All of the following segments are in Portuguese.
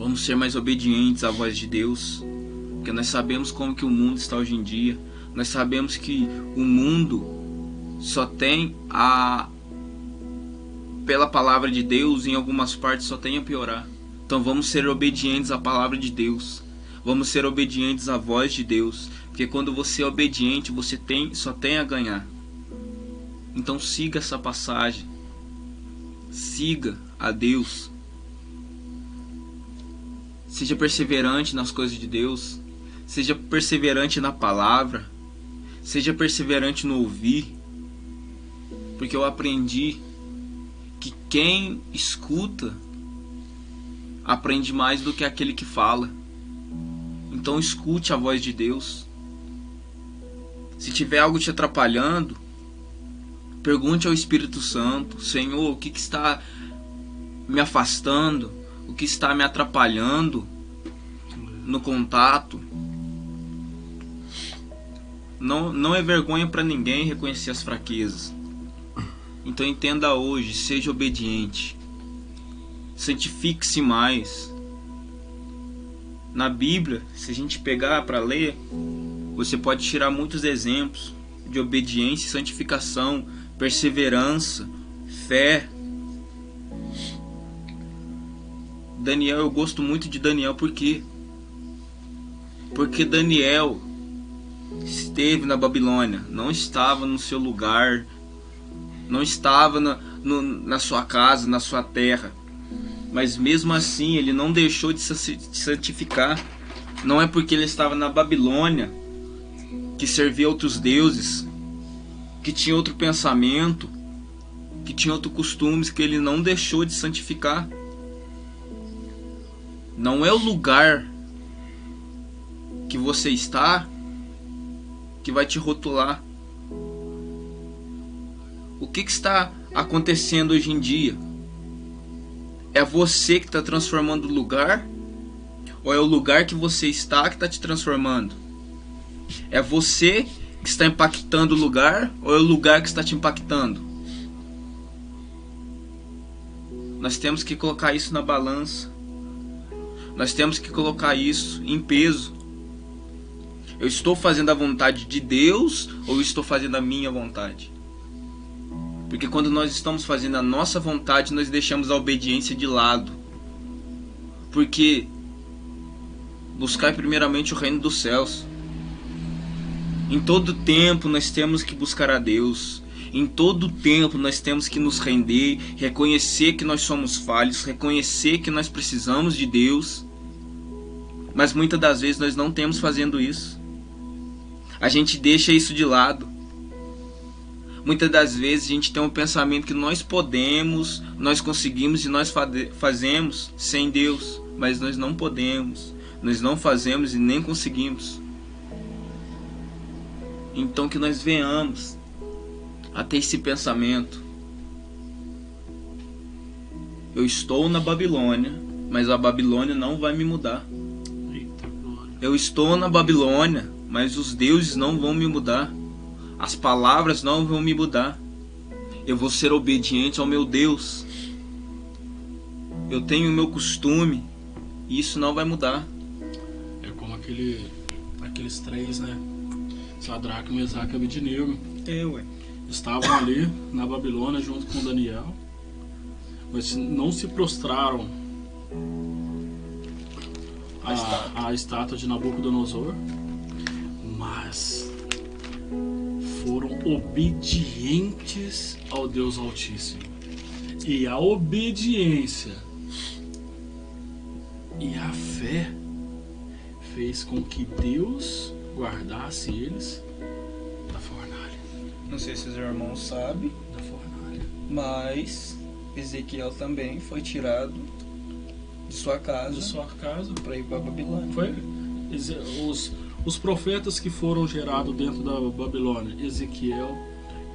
Vamos ser mais obedientes à voz de Deus, porque nós sabemos como que o mundo está hoje em dia. Nós sabemos que o mundo só tem pela palavra de Deus, em algumas partes só tem a piorar. Então vamos ser obedientes à palavra de Deus. Vamos ser obedientes à voz de Deus, porque quando você é obediente, você só tem a ganhar. Então siga essa passagem. Siga a Deus. Seja perseverante nas coisas de Deus. Seja perseverante na palavra. Seja perseverante no ouvir. Porque eu aprendi que quem escuta aprende mais do que aquele que fala. Então escute a voz de Deus. Se tiver algo te atrapalhando, pergunte ao Espírito Santo: Senhor, o que está me afastando? O que está me atrapalhando no contato? Não é vergonha para ninguém reconhecer as fraquezas. Então entenda hoje, seja obediente. Santifique-se mais. Na Bíblia, se a gente pegar para ler, você pode tirar muitos exemplos de obediência e santificação, perseverança, fé. Daniel, eu gosto muito de Daniel, por quê? Porque Daniel esteve na Babilônia, não estava no seu lugar, não estava na sua casa, na sua terra, mas mesmo assim ele não deixou de se santificar. Não é porque ele estava na Babilônia, que servia outros deuses, que tinha outro pensamento, que tinha outros costumes, que ele não deixou de santificar. Não é o lugar que você está que vai te rotular. O que está acontecendo hoje em dia? É você que está transformando o lugar? Ou é o lugar que você está que está te transformando? É você que está impactando o lugar? Ou é o lugar que está te impactando? Nós temos que colocar isso na balança. Nós temos que colocar isso em peso. Eu estou fazendo a vontade de Deus ou estou fazendo a minha vontade? Porque quando nós estamos fazendo a nossa vontade, nós deixamos a obediência de lado. Porque buscar primeiramente o reino dos céus. Em todo tempo nós temos que buscar a Deus. Em todo tempo nós temos que nos render, reconhecer que nós somos falhos, reconhecer que nós precisamos de Deus. Mas muitas das vezes nós não temos fazendo isso. A gente deixa isso de lado. Muitas das vezes a gente tem um pensamento que nós podemos, nós conseguimos e nós fazemos sem Deus. Mas nós não podemos, nós não fazemos e nem conseguimos. Então que nós venhamos a ter esse pensamento. Eu estou na Babilônia, mas a Babilônia não vai me mudar. Eu estou na Babilônia, mas os deuses não vão me mudar. As palavras não vão me mudar. Eu vou ser obediente ao meu Deus. Eu tenho o meu costume e isso não vai mudar. É como aqueles três, né? Sadraque, Mesaque e Abednego. Estavam ali na Babilônia junto com Daniel, mas não se prostraram à estátua de Nabucodonosor, mas foram obedientes ao Deus Altíssimo. E a obediência e a fé fez com que Deus guardasse eles da fornalha. Não sei se os irmãos sabem, Da fornalha. mas Ezequiel também foi tirado de sua casa, para ir para a Babilônia. Foi os profetas que foram gerados dentro da Babilônia: Ezequiel,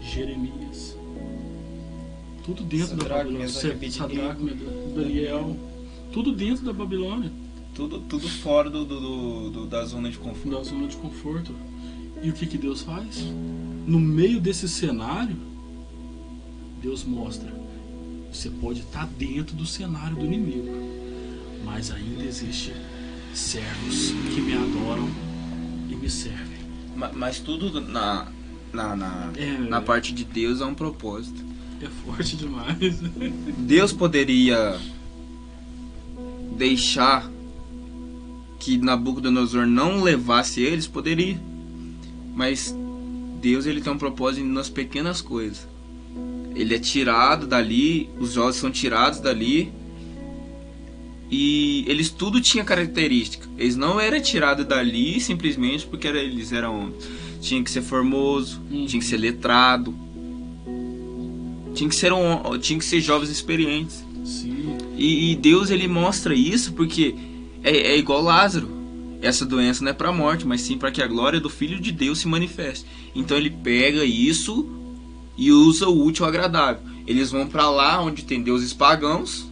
Jeremias, tudo dentro da Babilônia. Sadraque, Daniel, tudo dentro da Babilônia. Tudo fora da zona de conforto. Da zona de conforto. E o que Deus faz? No meio desse cenário, Deus mostra: você pode estar dentro do cenário do inimigo, mas ainda existe servos que me adoram e me servem. Mas tudo na parte de Deus há um propósito. É forte demais. Deus poderia deixar que Nabucodonosor não levasse eles, poderia. Mas Deus, ele tem um propósito nas pequenas coisas. Ele é tirado dali, os jovens são tirados dali, e eles tudo tinha característica. Eles não eram tirados dali simplesmente porque eles eram homens. Tinha que ser formoso, tinha que ser letrado, tinha que ser jovens experientes. Sim. E Deus, ele mostra isso porque é igual Lázaro. Essa doença não é para a morte, mas sim para que a glória do Filho de Deus se manifeste. Então ele pega isso e usa o útil ao agradável. Eles vão para lá onde tem deuses pagãos,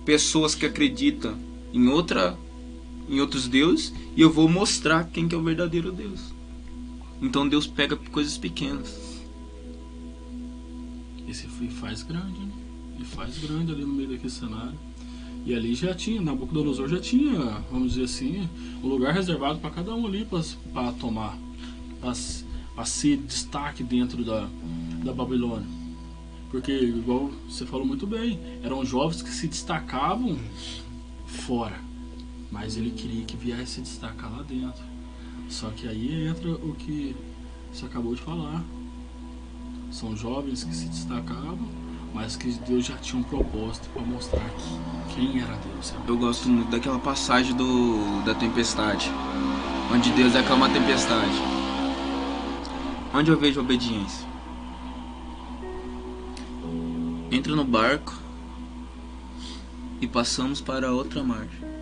pessoas que acreditam em outros deuses, e eu vou mostrar quem que é o verdadeiro Deus. Então Deus pega coisas pequenas. Esse faz grande, né? Ele faz grande ali no meio daquele cenário. E ali já tinha, Nabucodonosor já tinha, vamos dizer assim, um lugar reservado para cada um ali para tomar, para ser destaque dentro da Babilônia. Porque, igual você falou muito bem, eram jovens que se destacavam fora, mas ele queria que viesse se destacar lá dentro. Só que aí entra o que você acabou de falar. São jovens que se destacavam, mas que Deus já tinha um propósito para mostrar quem era Deus. Eu gosto muito daquela passagem da tempestade, onde Deus acalma a tempestade. Onde eu vejo obediência? Entra no barco e passamos para outra margem.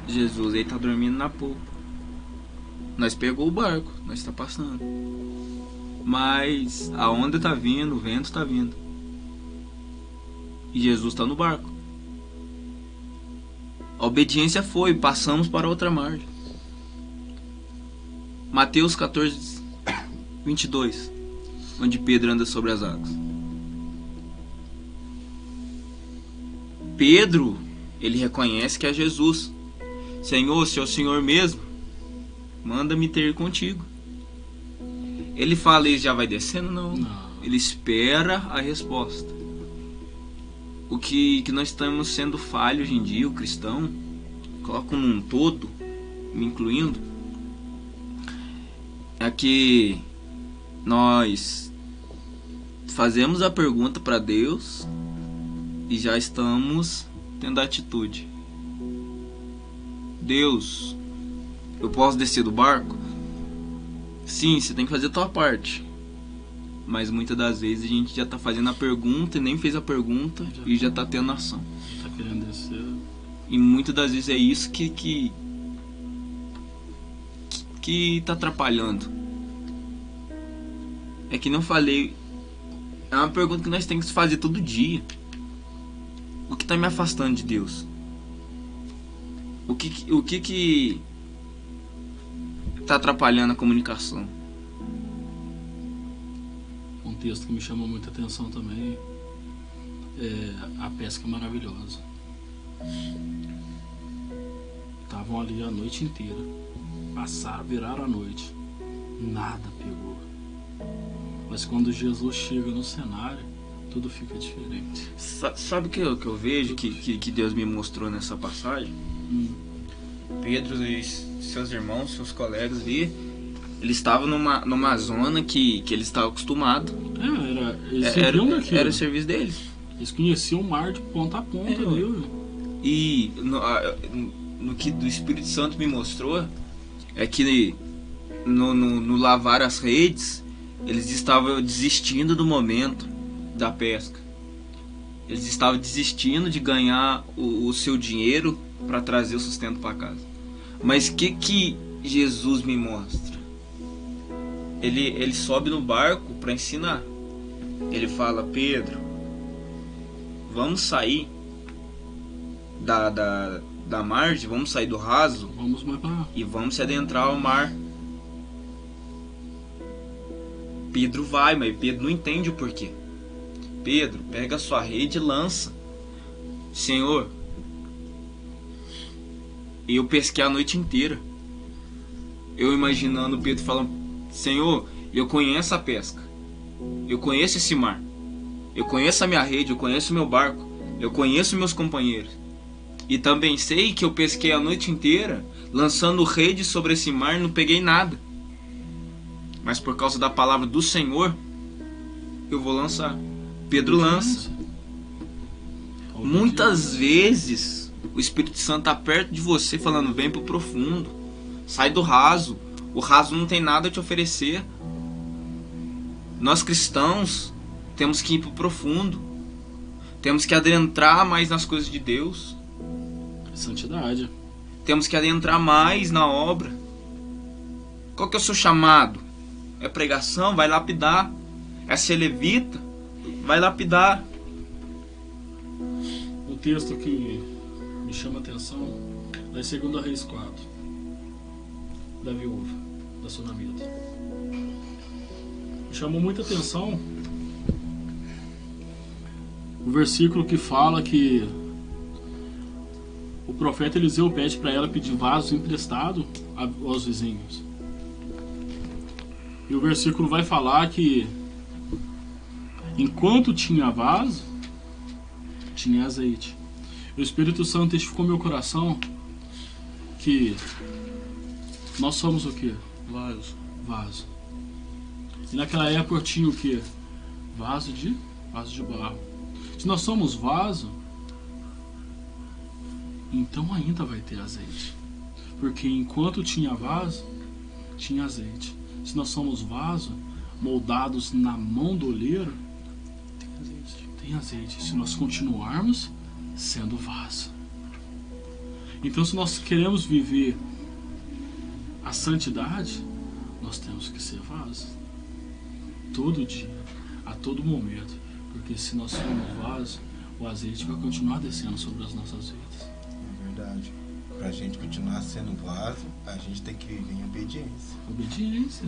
Jesus, ele está dormindo na polpa. Nós pegou o barco, nós está passando. Mas a onda está vindo, o vento está vindo. E Jesus está no barco. A obediência foi, passamos para outra margem. Mateus 14, 22, onde Pedro anda sobre as águas. Pedro, ele reconhece que é Jesus. Senhor, se é o Senhor mesmo, manda-me ter contigo. Ele fala, ele já vai descendo? Não. Ele espera a resposta. O que nós estamos sendo falho hoje em dia, o cristão, coloco num todo, me incluindo, é que nós fazemos a pergunta para Deus e já estamos tendo a atitude. Deus, eu posso descer do barco? Sim, você tem que fazer a tua parte. Mas muitas das vezes a gente já está fazendo a pergunta e nem fez a pergunta e já está tendo ação. Tá querendo descer. E muitas das vezes é isso que está atrapalhando. É que não falei. É uma pergunta que nós temos que fazer todo dia. O que está me afastando de Deus? O que está atrapalhando a comunicação? Um texto que me chama muita atenção também é a pesca maravilhosa. Estavam ali a noite inteira, viraram a noite, nada pegou. Mas quando Jesus chega no cenário, tudo fica diferente. Sabe o que eu vejo que Deus me mostrou nessa passagem? Pedro e seus irmãos, seus colegas ali, eles estavam numa zona que eles estavam acostumados. Era o serviço deles. Eles conheciam o mar de ponta a ponta ali. E no que do Espírito Santo me mostrou é que no lavar as redes, eles estavam desistindo do momento da pesca. Eles estavam desistindo de ganhar o seu dinheiro para trazer o sustento para casa. Mas o que Jesus me mostra? Ele sobe no barco para ensinar. Ele fala, Pedro, vamos sair da margem, vamos sair do raso, e vamos se adentrar ao mar. Pedro vai, mas Pedro não entende o porquê. Pedro, pega a sua rede e lança. Senhor, eu pesquei a noite inteira. Eu imaginando Pedro falando: Senhor, eu conheço a pesca, eu conheço esse mar, eu conheço a minha rede, eu conheço o meu barco, eu conheço meus companheiros. E também sei que eu pesquei a noite inteira, lançando rede sobre esse mar, não peguei nada. Mas por causa da palavra do Senhor, eu vou lançar. Pedro lança. Muitas vezes o Espírito Santo está perto de você falando: vem pro profundo, sai do raso. O raso não tem nada a te oferecer. Nós cristãos temos que ir pro profundo, temos que adentrar mais nas coisas de Deus. Santidade. Temos que adentrar mais na obra. Qual que é o seu chamado? É pregação? Vai lapidar. É ser levita? Vai lapidar. Um texto que me chama a atenção é 2 Reis 4, da viúva, da sunamita. Me chamou muita atenção o versículo que fala que o profeta Eliseu pede para ela pedir vasos emprestados aos vizinhos. E o versículo vai falar que enquanto tinha vaso, tinha azeite. O Espírito Santo testificou meu coração que nós somos o quê? Vaso. E naquela época tinha o quê? Vaso de barro. Se nós somos vaso, então ainda vai ter azeite. Porque enquanto tinha vaso, tinha azeite. Se nós somos vaso, moldados na mão do oleiro, tem azeite. Se nós continuarmos sendo vaso. Então, se nós queremos viver a santidade, nós temos que ser vaso. Todo dia, a todo momento. Porque se nós formos vaso, o azeite vai continuar descendo sobre as nossas vidas. É verdade. Para a gente continuar sendo vaso, a gente tem que viver em obediência. Obediência.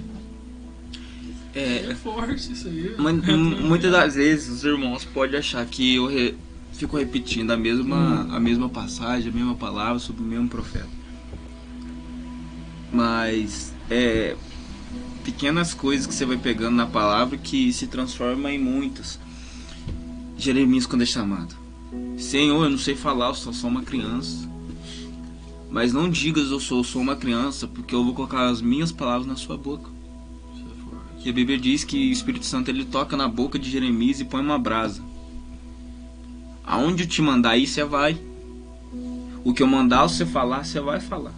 É forte isso aí. Muitas das vezes os irmãos podem achar que eu fico repetindo a mesma passagem, a mesma palavra sobre o mesmo profeta. Mas pequenas coisas que você vai pegando na palavra que se transformam em muitas. Jeremias, quando é chamado: Senhor, eu não sei falar, eu só sou uma criança. Mas não digas eu sou uma criança, porque eu vou colocar as minhas palavras na sua boca. E a Bíblia diz que o Espírito Santo ele toca na boca de Jeremias e põe uma brasa. Aonde eu te mandar ir, você vai. O que eu mandar você falar, você vai falar.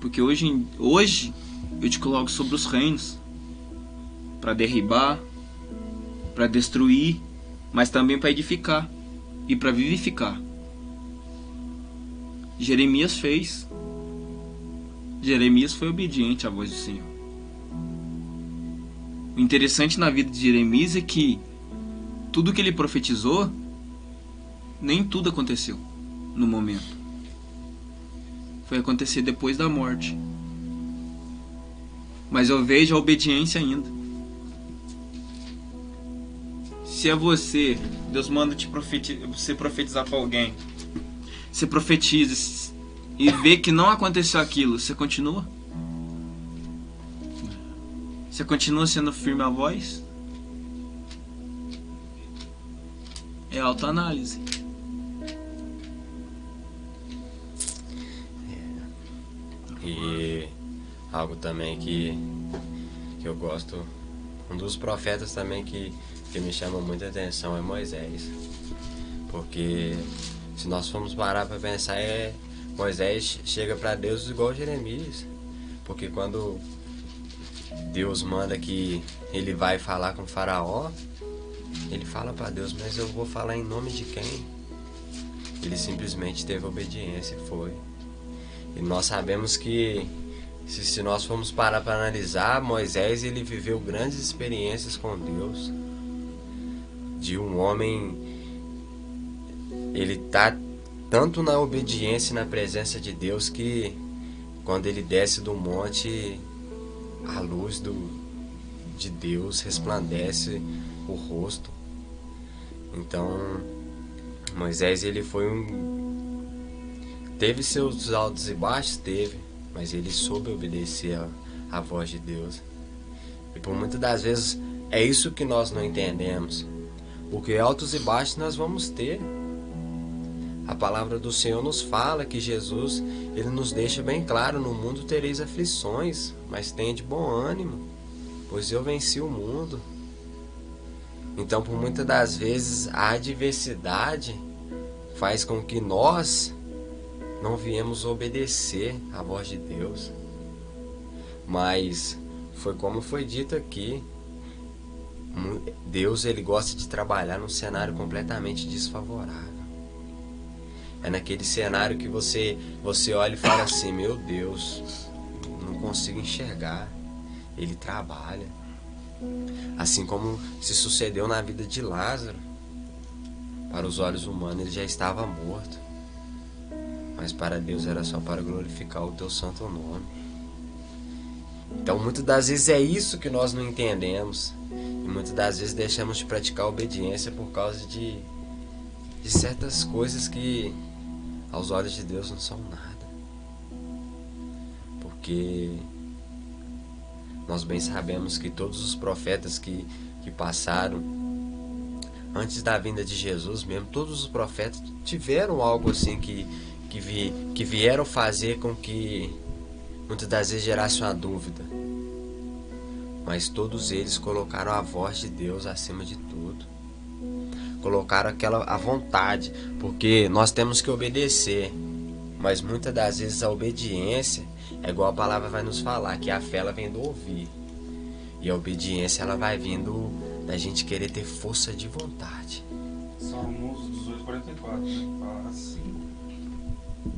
Porque hoje eu te coloco sobre os reinos, para derribar, para destruir, mas também para edificar e para vivificar. Jeremias fez. Jeremias foi obediente à voz do Senhor. O interessante na vida de Jeremias é que tudo que ele profetizou, nem tudo aconteceu no momento. Foi acontecer depois da morte. Mas eu vejo a obediência ainda. Se é você, Deus manda você profetizar para alguém, você profetiza e vê que não aconteceu aquilo, você continua? Você continua sendo firme à voz? É autoanálise. E algo também que eu gosto, um dos profetas também que me chama muita atenção é Moisés. Porque se nós formos parar para pensar, Moisés chega para Deus igual Jeremias. Porque quando Deus manda que ele vai falar com o faraó, ele fala para Deus: mas eu vou falar em nome de quem? Ele simplesmente teve obediência e foi. E nós sabemos que se nós formos parar para analisar, Moisés ele viveu grandes experiências com Deus. De um homem, ele tá tanto na obediência e na presença de Deus que quando ele desce do monte, a luz de Deus resplandece o rosto. Então, Moisés, ele foi teve seus altos e baixos, teve, mas ele soube obedecer a voz de Deus. E por muitas das vezes é isso que nós não entendemos, porque altos e baixos nós vamos ter. A palavra do Senhor nos fala que Jesus, ele nos deixa bem claro: no mundo tereis aflições, mas tende bom ânimo, pois eu venci o mundo. Então, por muitas das vezes, a adversidade faz com que nós não viemos obedecer à voz de Deus. Mas foi como foi dito aqui: Deus, ele gosta de trabalhar num cenário completamente desfavorável. É naquele cenário que você olha e fala assim: meu Deus, não consigo enxergar. Ele trabalha. Assim como se sucedeu na vida de Lázaro. Para os olhos humanos ele já estava morto, mas para Deus era só para glorificar o teu santo nome. Então muitas das vezes é isso que nós não entendemos, e muitas das vezes deixamos de praticar a obediência por causa de certas coisas que aos olhos de Deus não são nada. Porque nós bem sabemos que todos os profetas que passaram antes da vinda de Jesus mesmo, todos os profetas tiveram algo assim que vieram fazer com que muitas das vezes gerasse uma dúvida. Mas todos eles colocaram a voz de Deus acima de tudo. Colocaram a vontade, porque nós temos que obedecer. Mas muitas das vezes a obediência é igual a palavra vai nos falar, que a fé ela vem do ouvir. E a obediência ela vai vindo da gente querer ter força de vontade. Salmos 18:44, né? Fala assim: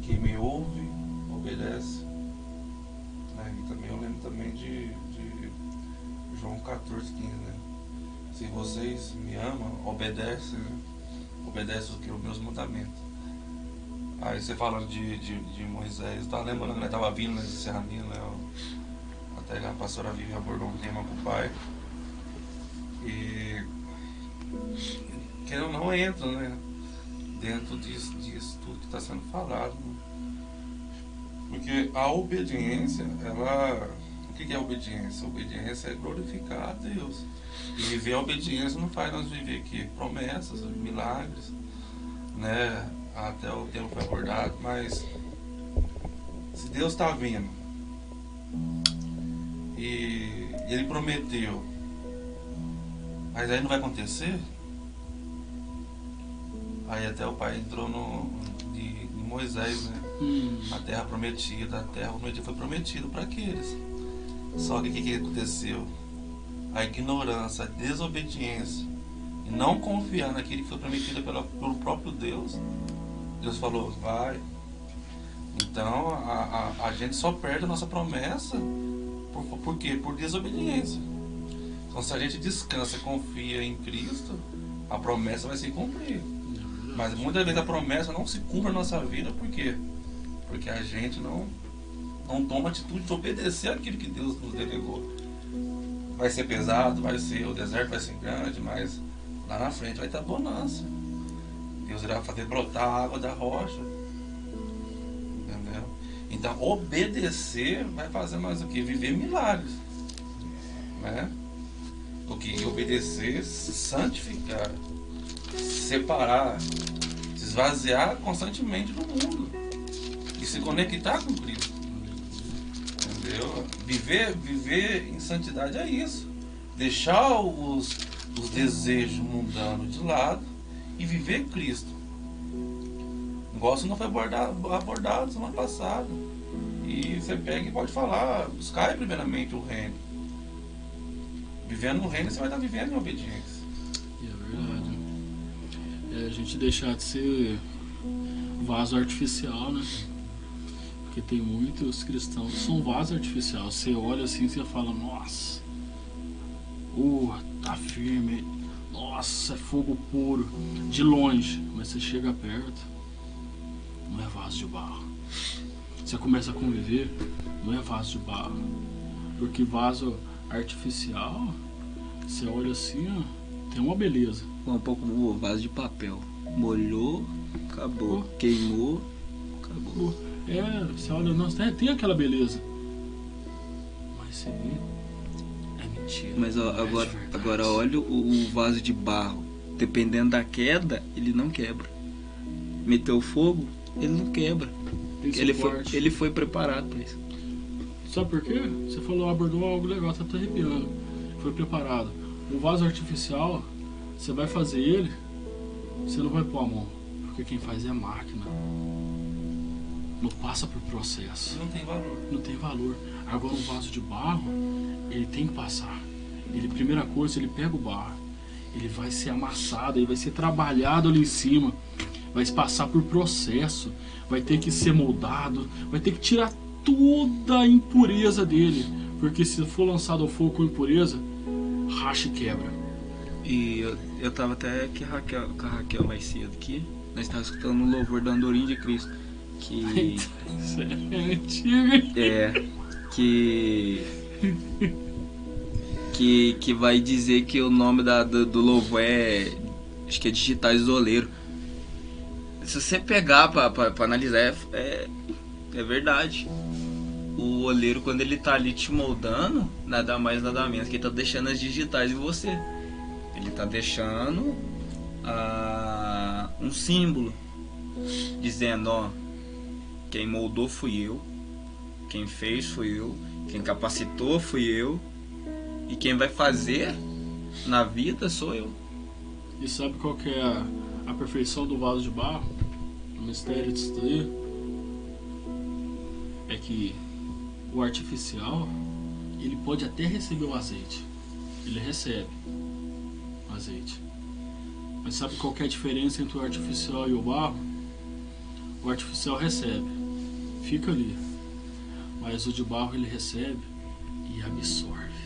quem me ouve, obedece. Né? E também eu lembro também de João 14:15, né? Se vocês me amam, obedecem, né? Obedecem os meus mandamentos. Aí você falando de Moisés, tá lembrando, né? Tava vindo nesse encerramento, né? Até a pastora Vivi abordou um tema com o pai. E que eu não entro, né? Dentro disso tudo que está sendo falado. Né? Porque a obediência, o que é a obediência? A obediência é glorificar a Deus. E viver a obediência não faz nós viver aqui promessas, milagres, né? Até o tempo foi abordado, mas se Deus está vindo e Ele prometeu, mas aí não vai acontecer, aí até o pai entrou de Moisés, né? A terra prometida foi prometida para aqueles. Só que o que aconteceu? A ignorância, a desobediência e não confiar naquilo que foi prometido pelo próprio Deus. Deus falou, vai. Então a gente só perde a nossa promessa. Por quê? Por desobediência. Então se a gente descansa e confia em Cristo, a promessa vai se cumprir. Mas muitas vezes a promessa não se cumpre na nossa vida. Por quê? Porque a gente não toma atitude de obedecer aquilo que Deus nos delegou. Vai ser pesado, o deserto vai ser grande, mas lá na frente vai estar bonança. Deus irá fazer brotar a água da rocha. Entendeu? Então, obedecer vai fazer mais o que? Viver milagres. Né? O que obedecer, santificar, separar, se esvaziar constantemente do mundo e se conectar com Cristo. Entendeu? Viver em santidade é isso. Deixar os desejos mundanos de lado e viver Cristo. O negócio não foi abordado semana passada. E você pega e pode falar, buscar primeiramente o reino. Vivendo no reino, você vai estar vivendo em obediência. É verdade. É a gente deixar de ser vaso artificial, né? Porque tem muitos cristãos que são vaso artificial. Você olha assim e você fala, nossa, tá firme, nossa, é fogo puro, de longe. Mas você chega perto, não é vaso de barro. Você começa a conviver, não é vaso de barro. Porque vaso artificial, você olha assim, ó, tem uma beleza. Um pouco o vaso de papel. Molhou, acabou. Queimou, acabou. Você olha, nossa, tem aquela beleza. Mas você vê, é mentira. Mas ó, agora olha o vaso de barro. Dependendo da queda, ele não quebra. Meteu fogo, ele não quebra. Ele foi preparado para isso. Sabe por quê? Você abordou algo legal, tá até arrepiando. Foi preparado. O vaso artificial, você vai fazer ele, você não vai pôr a mão. Porque quem faz é a máquina. Não passa por processo. Não tem valor. Não tem valor. Agora um vaso de barro, ele tem que passar. Primeira coisa, ele pega o barro. Ele vai ser amassado, ele vai ser trabalhado ali em cima. Vai passar por processo. Vai ter que ser moldado. Vai ter que tirar toda a impureza dele. Porque se for lançado ao fogo com impureza, racha e quebra. E eu tava até com a Raquel mais cedo aqui. Nós estávamos escutando o louvor da Andorinha de Cristo. Que. Isso é mentira. Que vai dizer que o nome do louvor acho que é Digitais do Oleiro. Se você pegar pra analisar, é verdade. O oleiro, quando ele tá ali te moldando, nada mais nada menos que ele tá deixando as digitais em você. Ele tá deixando um símbolo, dizendo, ó, quem moldou fui eu, quem fez fui eu, quem capacitou fui eu, e quem vai fazer na vida sou eu. E sabe qual que é a perfeição do vaso de barro? O mistério disso daí é que o artificial, ele pode até receber o azeite. Ele recebe o azeite. Mas sabe qual que é a diferença entre o artificial e o barro? O artificial recebe, fica ali. Mas o de barro ele recebe e absorve.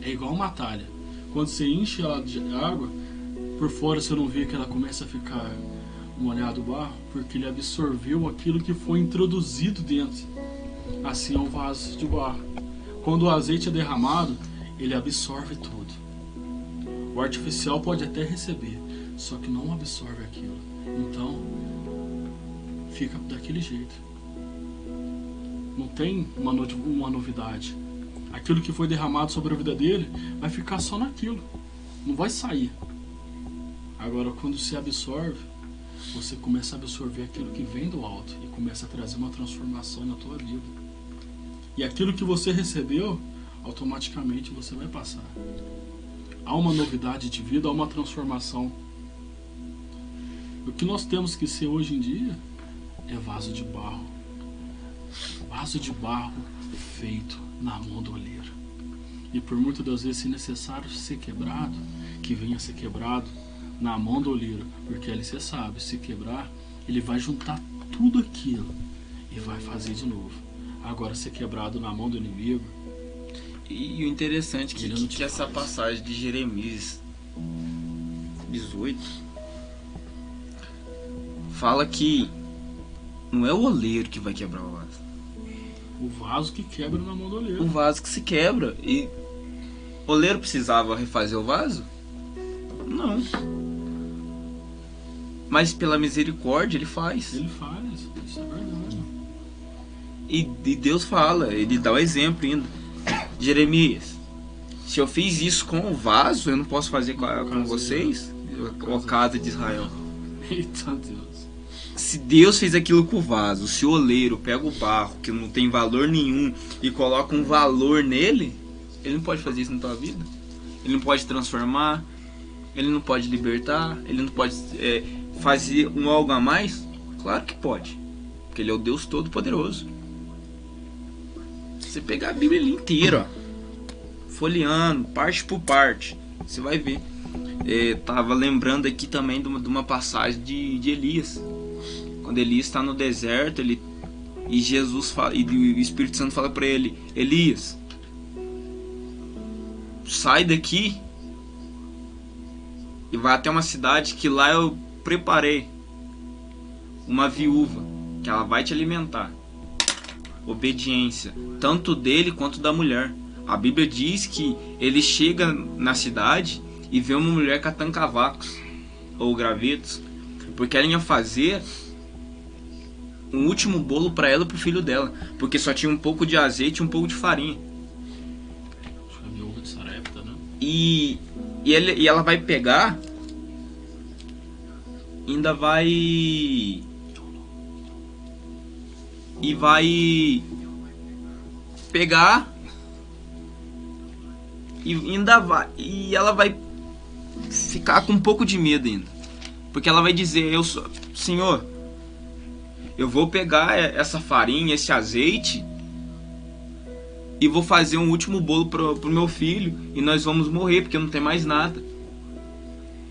É igual uma talha. Quando você enche ela de água, por fora você não vê que ela começa a ficar molhado o barro, porque ele absorveu aquilo que foi introduzido dentro. Assim é o vaso de barro. Quando o azeite é derramado, ele absorve tudo. O artificial pode até receber, só que não absorve aquilo. Então, fica daquele jeito. Não tem uma novidade. Aquilo que foi derramado sobre a vida dele vai ficar só naquilo. Não vai sair. Agora, quando se absorve, você começa a absorver aquilo que vem do alto e começa a trazer uma transformação na tua vida. E aquilo que você recebeu, automaticamente você vai passar. Há uma novidade de vida, há uma transformação. O que nós temos que ser hoje em dia é vaso de barro. Vaso de barro feito na mão do oleiro. E por muitas das vezes, se necessário ser quebrado, que venha a ser quebrado na mão do oleiro, porque ali você sabe, se quebrar, ele vai juntar tudo aquilo e vai fazer de novo. Agora, ser quebrado na mão do inimigo. E o interessante é que essa passagem de Jeremias 18 fala que não é o oleiro que vai quebrar o vaso. O vaso que quebra na mão do oleiro. O vaso que se quebra. E o oleiro precisava refazer o vaso? Não. Mas pela misericórdia ele faz. Ele faz, isso é verdade. E Deus fala, ele dá o exemplo ainda. Jeremias, se eu fiz isso com o vaso, eu não posso fazer com vocês? O casa de Israel. Eita Deus. Se Deus fez aquilo com o vaso, se o oleiro pega o barro, que não tem valor nenhum, e coloca um valor nele, ele não pode fazer isso na tua vida? Ele não pode transformar? Ele não pode libertar? Ele não pode fazer algo a mais? Claro que pode, porque ele é o Deus Todo-Poderoso. Você pegar a Bíblia inteira, ó, folheando, parte por parte, você vai ver. Tava lembrando aqui também de uma passagem de Elias. Quando Elias está no deserto, e Jesus fala, e o Espírito Santo fala para ele: Elias, sai daqui e vai até uma cidade que lá eu preparei uma viúva que ela vai te alimentar. Obediência, tanto dele quanto da mulher. A Bíblia diz que ele chega na cidade e vê uma mulher catando cavacos ou gravetos, porque ela ia fazer um último bolo para ela e pro filho dela, porque só tinha um pouco de azeite e um pouco de farinha. Acho que é viúva de Sarepta, né? E ela vai pegar, ainda vai pegar e ela vai ficar com um pouco de medo ainda, porque ela vai dizer: Senhor, eu vou pegar essa farinha, esse azeite e vou fazer um último bolo pro meu filho e nós vamos morrer porque não tem mais nada.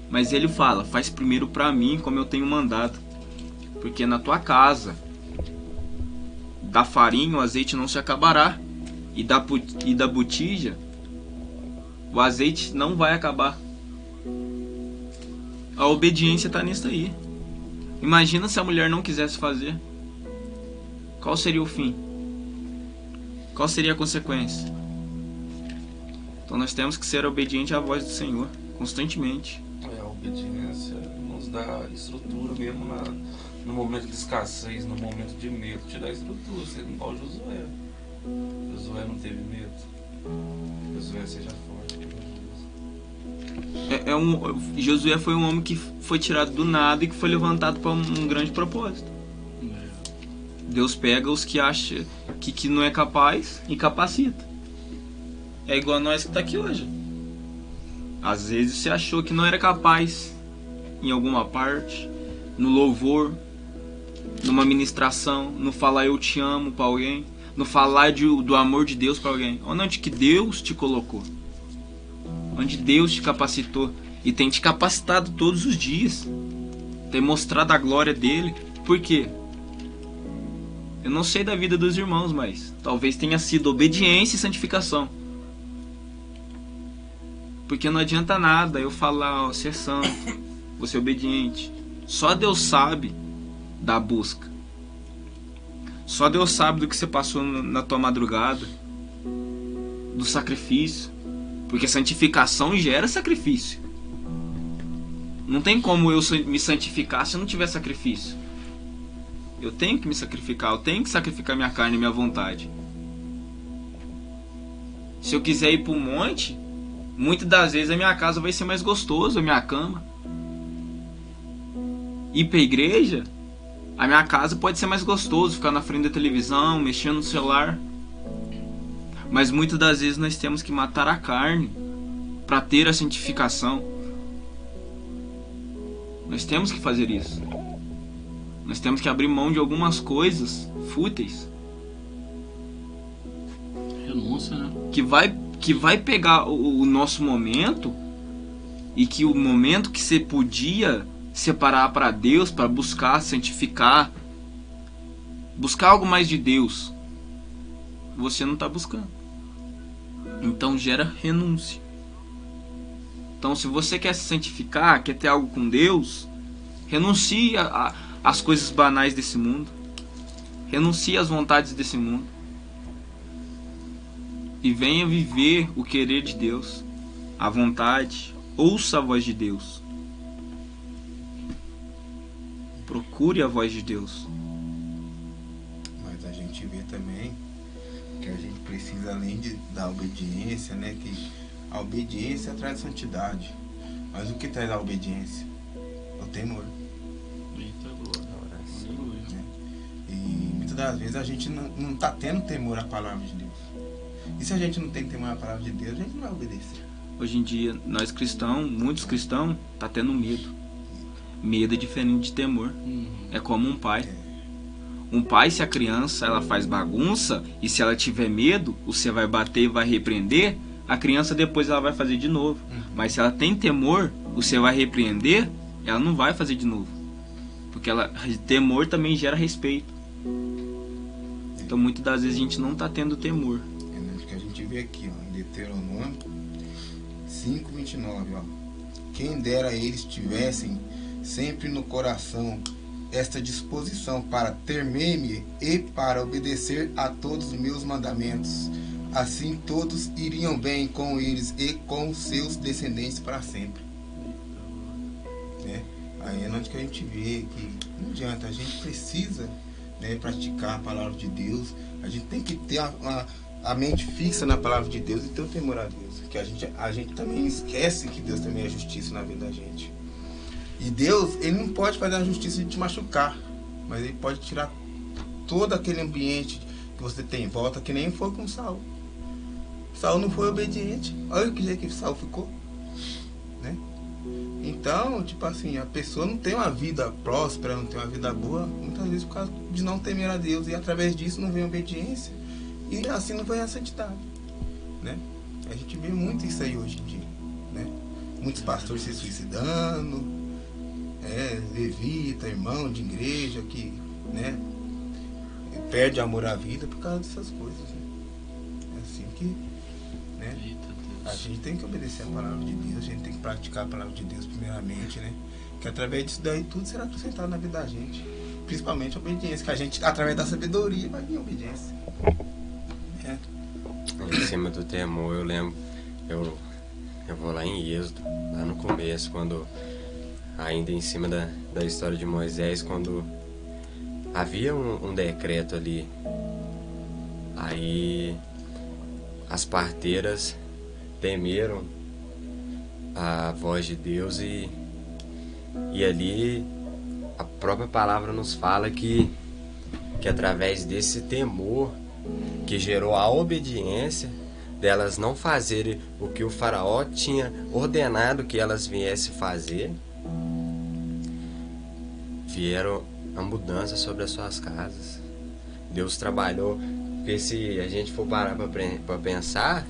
Mas ele fala: faz primeiro para mim como eu tenho mandado, porque na tua casa da farinha o azeite não se acabará, e da botija o azeite não vai acabar. A obediência está nisso aí. Imagina se a mulher não quisesse fazer. Qual seria o fim? Qual seria a consequência? Então nós temos que ser obedientes à voz do Senhor constantemente. A obediência nos dá estrutura mesmo no momento de escassez, no momento de medo, te dá estrutura. Você não pode Josué. Josué não teve medo. Josué seja forte. Josué foi um homem que foi tirado do nada e que foi levantado para um grande propósito. Deus pega os que acham que não é capaz e capacita. É igual a nós que está aqui hoje. Às vezes você achou que não era capaz em alguma parte, no louvor, numa ministração, no falar eu te amo para alguém, no falar do amor de Deus para alguém. Onde que Deus te colocou? Onde Deus te capacitou e tem te capacitado todos os dias, tem mostrado a glória dele. Por quê? Eu não sei da vida dos irmãos, mas talvez tenha sido obediência e santificação. Porque não adianta nada eu falar, ó, ser santo, vou ser obediente. Só Deus sabe da busca. Só Deus sabe do que você passou na tua madrugada, do sacrifício. Porque santificação gera sacrifício. Não tem como eu me santificar se eu não tiver sacrifício. Eu tenho que me sacrificar, eu tenho que sacrificar minha carne e minha vontade. Se eu quiser ir para o monte, muitas das vezes a minha casa vai ser mais gostosa, a minha cama. Ir para a igreja, a minha casa pode ser mais gostoso, ficar na frente da televisão, mexendo no celular. Mas muitas das vezes nós temos que matar a carne para ter a santificação. Nós temos que fazer isso. Nós temos que abrir mão de algumas coisas fúteis. Renúncia, né? Que vai pegar o nosso momento, e que o momento que você podia separar para Deus, para buscar, santificar, buscar algo mais de Deus, você não está buscando. Então gera renúncia. Então se você quer se santificar, quer ter algo com Deus, renuncie às coisas banais desse mundo. Renuncie às vontades desse mundo. E venha viver o querer de Deus, a vontade. Ouça a voz de Deus. Procure a voz de Deus. Mas a gente vê também que a gente precisa, além da obediência, né, que a obediência traz santidade. Mas o que traz a obediência? O temor. E muitas das vezes a gente não está tendo temor à palavra de Deus. E se a gente não tem temor à palavra de Deus, a gente não vai obedecer. Hoje em dia, nós cristãos, muitos cristãos, tá tendo medo. Medo é diferente de temor. É como um pai. Um pai, se a criança ela faz bagunça, e se ela tiver medo, você vai bater e vai repreender, a criança depois ela vai fazer de novo. Mas se ela tem temor, você vai repreender, ela não vai fazer de novo. Porque temor também gera respeito. Então muitas das vezes a gente não está tendo temor. É o que a gente vê aqui, ó, em Deuteronômio 5:29, ó. Quem dera eles tivessem sempre no coração esta disposição para temer-me e para obedecer a todos os meus mandamentos, Assim todos iriam bem com eles e com seus descendentes para sempre. Né? Aí é onde que a gente vê que não adianta, a gente precisa, né, praticar a palavra de Deus. A gente tem que ter a mente fixa na palavra de Deus e ter o temor a Deus. Que a gente também esquece que Deus também é justiça na vida da gente. E Deus, Ele não pode fazer a justiça de te machucar, mas Ele pode tirar todo aquele ambiente que você tem em volta, que nem foi com Saul. Saul não foi obediente. Olha o que jeito que Saul ficou, né? Então, tipo assim, a pessoa não tem uma vida próspera, não tem uma vida boa, muitas vezes por causa de não temer a Deus, e através disso não vem obediência, e assim não vem a santidade, né? A gente vê muito isso aí hoje em dia, né? Muitos pastores se suicidando, levita, irmão de igreja que, né, perde amor à vida por causa dessas coisas, né? É assim que, né, a gente tem que obedecer a palavra de Deus, a gente tem que praticar a palavra de Deus primeiramente, né? Que através disso daí tudo será acrescentado na vida da gente, principalmente a obediência, que a gente, através da sabedoria, vai vir a obediência. Em cima do temor, eu lembro, eu vou lá em Êxodo, lá no começo, quando, ainda em cima da história de Moisés, quando havia um decreto ali, aí as parteiras temeram a voz de Deus e ali a própria palavra nos fala que através desse temor que gerou a obediência delas não fazerem o que o faraó tinha ordenado que elas viessem fazer, vieram a mudança sobre as suas casas. Deus trabalhou, porque se a gente for parar para pensar,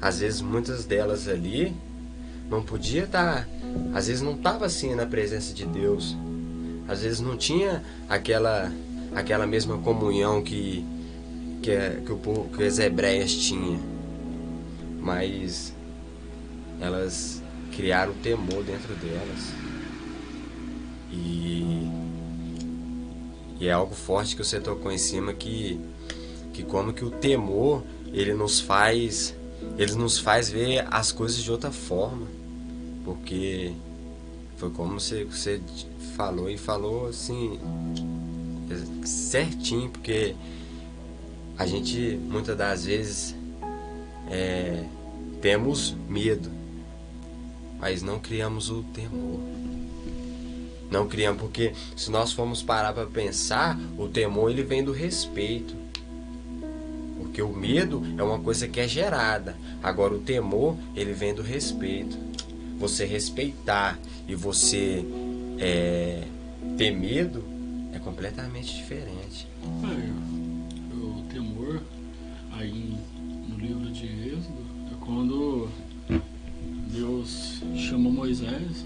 às vezes muitas delas ali não podia estar, às vezes não estava assim na presença de Deus, às vezes não tinha aquela mesma comunhão que as hebreias tinham, mas elas criaram temor dentro delas, e é algo forte que você tocou em cima, que como que o temor ele nos faz ver as coisas de outra forma, porque foi como você falou assim certinho, porque a gente muitas das vezes temos medo, mas não criamos o temor. Não criamos, porque se nós formos parar para pensar, o temor ele vem do respeito. Porque o medo é uma coisa que é gerada. Agora o temor ele vem do respeito. Você respeitar e você ter medo é completamente diferente. O temor aí no livro de Êxodo é quando Deus chamou Moisés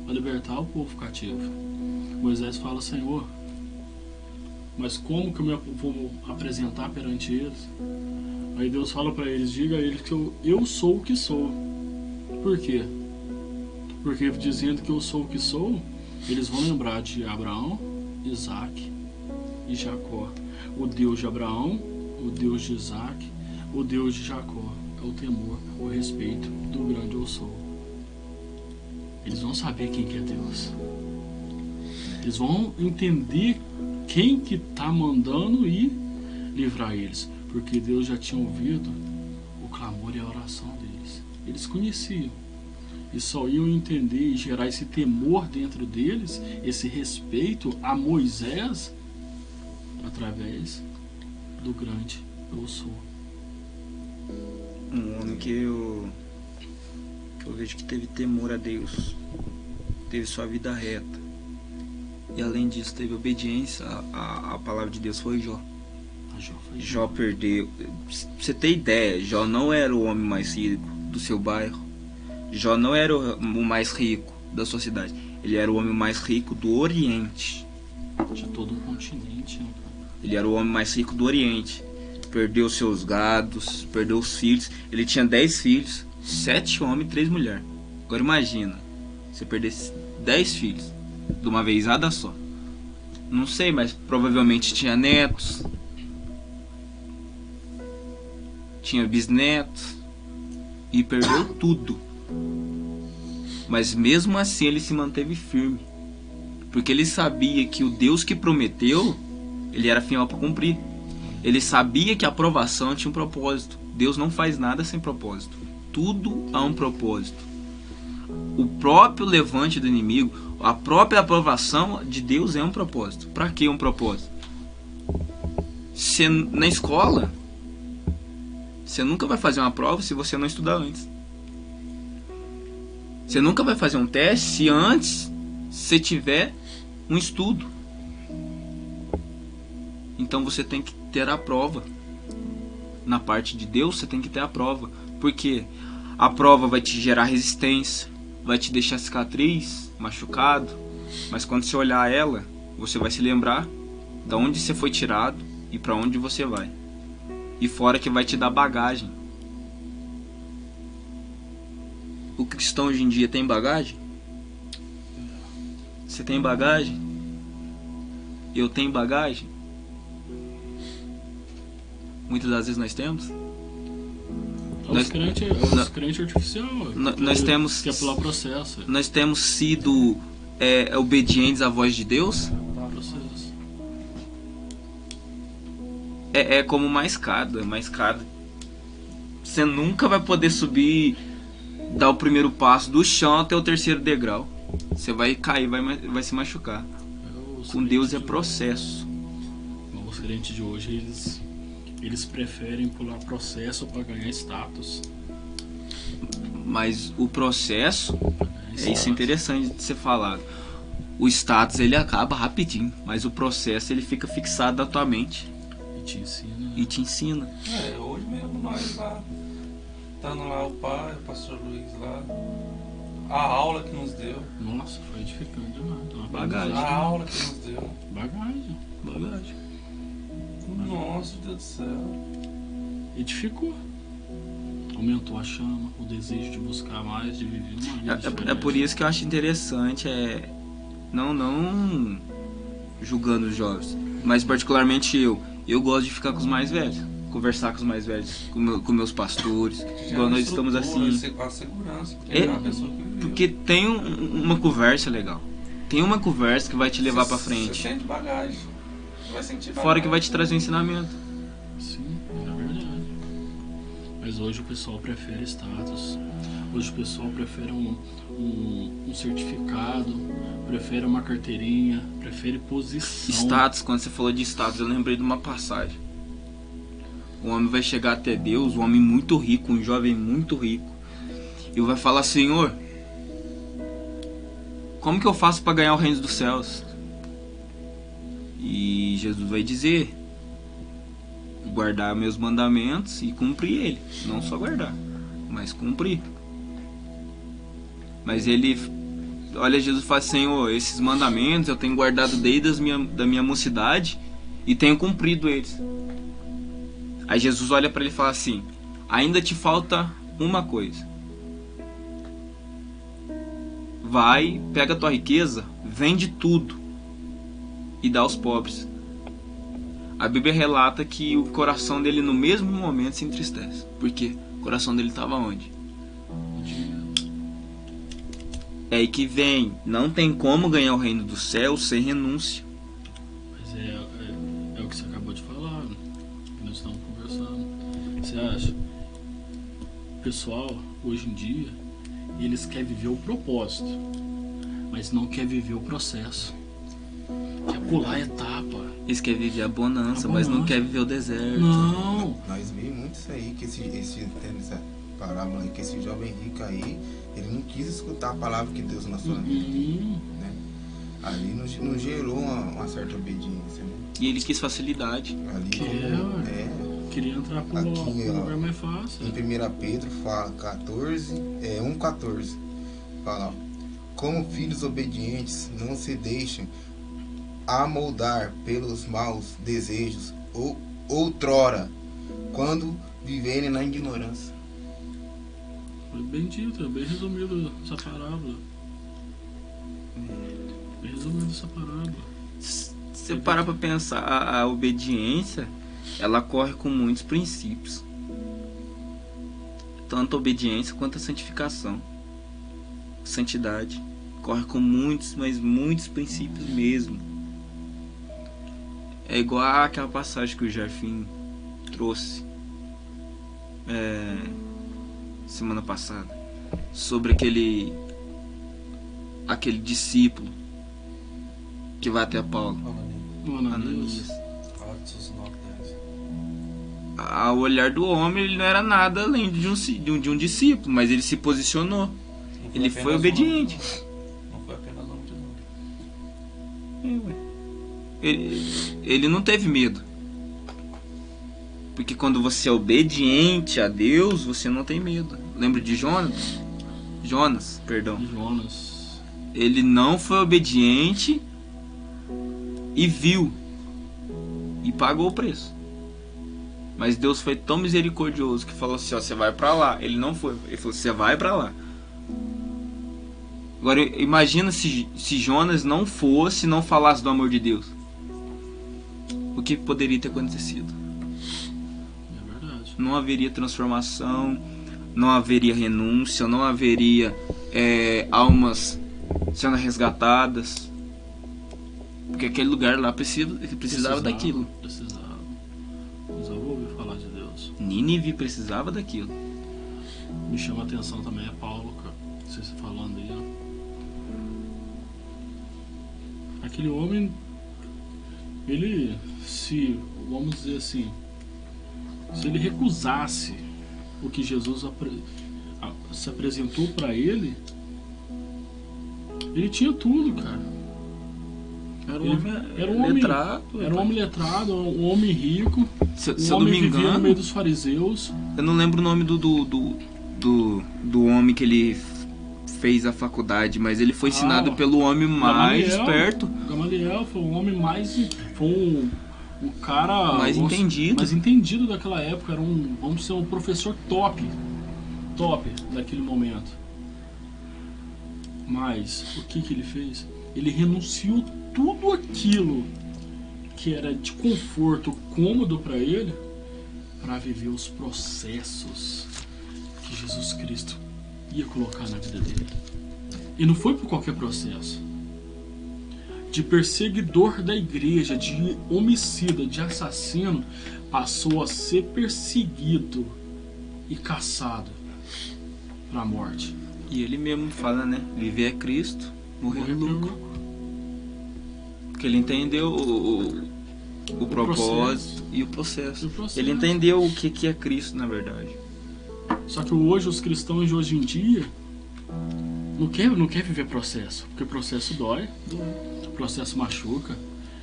para libertar o povo cativo. Moisés fala: Senhor, mas como que eu vou apresentar perante eles? Aí Deus fala para eles: diga a eles que eu sou o que sou. Por quê? Porque dizendo que eu sou o que sou, eles vão lembrar de Abraão, Isaac e Jacó. O Deus de Abraão, o Deus de Isaac, o Deus de Jacó. É o temor, o respeito do grande eu sou. Eles vão saber quem que é Deus. Eles vão entender quem que está mandando e livrar eles. Porque Deus já tinha ouvido o clamor e a oração deles. Eles conheciam. E só iam entender e gerar esse temor dentro deles, esse respeito a Moisés, através do grande eu sou. Um homem que eu vejo que teve temor a Deus, teve sua vida reta, e além disso teve obediência à palavra de Deus, foi Jó. Jó perdeu. Pra você ter ideia, Jó não era o homem mais rico do seu bairro. Jó não era o mais rico da sua cidade. Ele era o homem mais rico do Oriente. De todo um continente, né? Ele era o homem mais rico do Oriente. Perdeu seus gados, perdeu os filhos. Ele tinha 10 filhos, 7 homens e 3 mulheres. Agora imagina, você perder 10 filhos de uma vezada só. Não sei, mas provavelmente tinha netos. tinha bisnetos e perdeu tudo. Mas mesmo assim ele se manteve firme, porque ele sabia que o Deus que prometeu, ele era fiel para cumprir. Ele sabia que a aprovação tinha um propósito. Deus não faz nada sem propósito. Tudo há um propósito. O próprio levante do inimigo, a própria aprovação de Deus é um propósito. Para que um propósito? Na escola, você nunca vai fazer uma prova se você não estudar antes. Você nunca vai fazer um teste se antes você tiver um estudo. Então você tem que ter a prova. Na parte de Deus você tem que ter a prova. Porque a prova vai te gerar resistência, vai te deixar cicatriz, machucado. Mas quando você olhar ela, você vai se lembrar de onde você foi tirado e para onde você vai. E fora que vai te dar bagagem. O cristão hoje em dia tem bagagem? Você tem bagagem? Eu tenho bagagem? Muitas das vezes nós temos. Os crentes artificial. Nós temos. Que é pular processo. Nós temos sido obedientes à voz de Deus. Processo. É como uma escada. Você nunca vai poder subir, dar o primeiro passo do chão até o terceiro degrau. Você vai cair, vai se machucar. Com Deus é processo. Os crentes de hoje, eles preferem pular processo para ganhar status. Mas o processo, isso é interessante de ser falado. O status ele acaba rapidinho, mas o processo ele fica fixado na tua mente. E te ensina. Hoje mesmo nós lá, estando lá o pai, o pastor Luiz lá, a aula que nos deu. Nossa, foi edificante demais. Bagagem. A aula que nos deu. Bagagem. Nossa, Deus do céu. Edificou. Aumentou a chama, o desejo de buscar mais, de viver mais. É por isso que eu acho interessante, não julgando os jovens, mas particularmente eu gosto de ficar com os mais velhos, conversar com os mais velhos, com meus pastores, igual nós estamos assim. A segurança, porque tem uma conversa legal, tem uma conversa que vai te levar pra frente. Você sente bagagem, vai sentir bagagem. Fora que vai te trazer um ensinamento. Sim, é verdade. Mas hoje o pessoal prefere status, hoje o pessoal prefere um certificado, prefere uma carteirinha, prefere posição. Status, quando você falou de status, eu lembrei de uma passagem. O homem vai chegar até Deus, um homem muito rico, um jovem muito rico, e vai falar: Senhor, como que eu faço para ganhar o reino dos céus? E Jesus vai dizer: guardar meus mandamentos e cumprir ele. Não só guardar, mas cumprir. Mas ele olha Jesus e fala: Senhor, esses mandamentos eu tenho guardado desde da minha mocidade e tenho cumprido eles. Aí Jesus olha para ele e fala assim: ainda te falta uma coisa. Vai, pega a tua riqueza, vende tudo e dá aos pobres. A Bíblia relata que o coração dele no mesmo momento se entristece. Por quê? O coração dele estava onde? É aí que vem. Não tem como ganhar o reino do céu sem renúncia. Mas é o que você acabou de falar, né? Que nós estamos conversando. Você acha? O pessoal, hoje em dia, eles querem viver o propósito, mas não quer viver o processo. Quer pular a etapa. Eles querem viver a bonança, mas não quer viver o deserto. Não. Nós vimos muito isso aí, que essa parábola aí, que esse jovem rico aí, ele não quis escutar a palavra que Deus lançou na vida dele, né? Ali não gerou uma certa obediência, né? E ele quis facilidade. Ali Queria entrar pro lugar mais fácil. Em 1 Pedro fala 1,14 fala: como filhos obedientes, não se deixem amoldar pelos maus desejos outrora, quando viverem na ignorância. Foi bem dito, bem resumido essa parábola. Bem resumido essa parábola. Se você parar pra pensar, a obediência, ela corre com muitos princípios. tanto a obediência quanto a santificação. Santidade corre com muitos, mas muitos princípios mesmo. É igual àquela passagem que o Jarfim trouxe semana passada, sobre aquele discípulo que vai até Paulo, Ananias. Ao olhar do homem, ele não era nada além de um discípulo, mas ele se posicionou. Ele foi obediente. Não foi apenas nome de nome. Ele não teve medo. Porque quando você é obediente a Deus, você não tem medo. Lembra de Jonas? Jonas. Ele não foi obediente e viu. E pagou o preço. Mas Deus foi tão misericordioso que falou assim, ó, você vai pra lá. Ele não foi. Ele falou, você vai pra lá. Agora imagina se Jonas não falasse do amor de Deus. O que poderia ter acontecido? É verdade. Não haveria transformação, não haveria renúncia, não haveria almas sendo resgatadas. Porque aquele lugar lá precisava daquilo. Precisava ouvir falar de Deus. Nínive precisava daquilo. Me chama a atenção também é Paulo, cara. Vocês falando aí, ó. Aquele homem, vamos dizer assim, se ele recusasse o que Jesus se apresentou para ele tinha tudo, cara. Era um homem letrado, um homem rico, se um eu não me homem vivia no engano, meio dos fariseus. eu não lembro o nome do homem que ele fez a faculdade, mas ele foi ensinado pelo homem mais esperto. Gamaliel foi um homem foi um cara mais entendido daquela época. Era vamos ser um professor top daquele momento. Mas o que ele fez? Ele renunciou tudo aquilo que era de conforto, cômodo para ele, para viver os processos que Jesus Cristo ia colocar na vida dele. E não foi por qualquer processo. De perseguidor da igreja, de homicida, de assassino, passou a ser perseguido e caçado para a morte. E ele mesmo fala, né? Viver é Cristo, morrer é lucro. Porque ele entendeu o propósito e o processo. Ele entendeu o que é Cristo, na verdade. Só que hoje os cristãos de hoje em dia não quer viver processo, porque processo dói, processo machuca,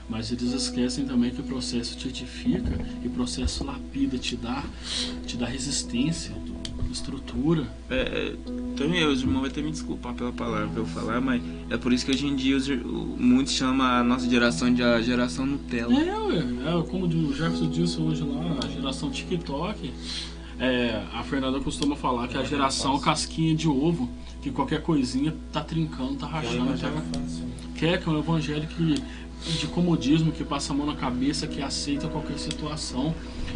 mas eles esquecem também que o processo te edifica e o processo lapida, te dá resistência, estrutura. Também os irmãos vão até me desculpar pela palavra que eu falar, mas é por isso que hoje em dia muitos chamam a nossa geração de a geração Nutella. Como o Jefferson disse hoje lá, a geração TikTok. A Fernanda costuma falar que é a geração casquinha de ovo, que qualquer coisinha tá trincando, tá rachando. Que é um evangelho de comodismo, que passa a mão na cabeça, que aceita qualquer situação.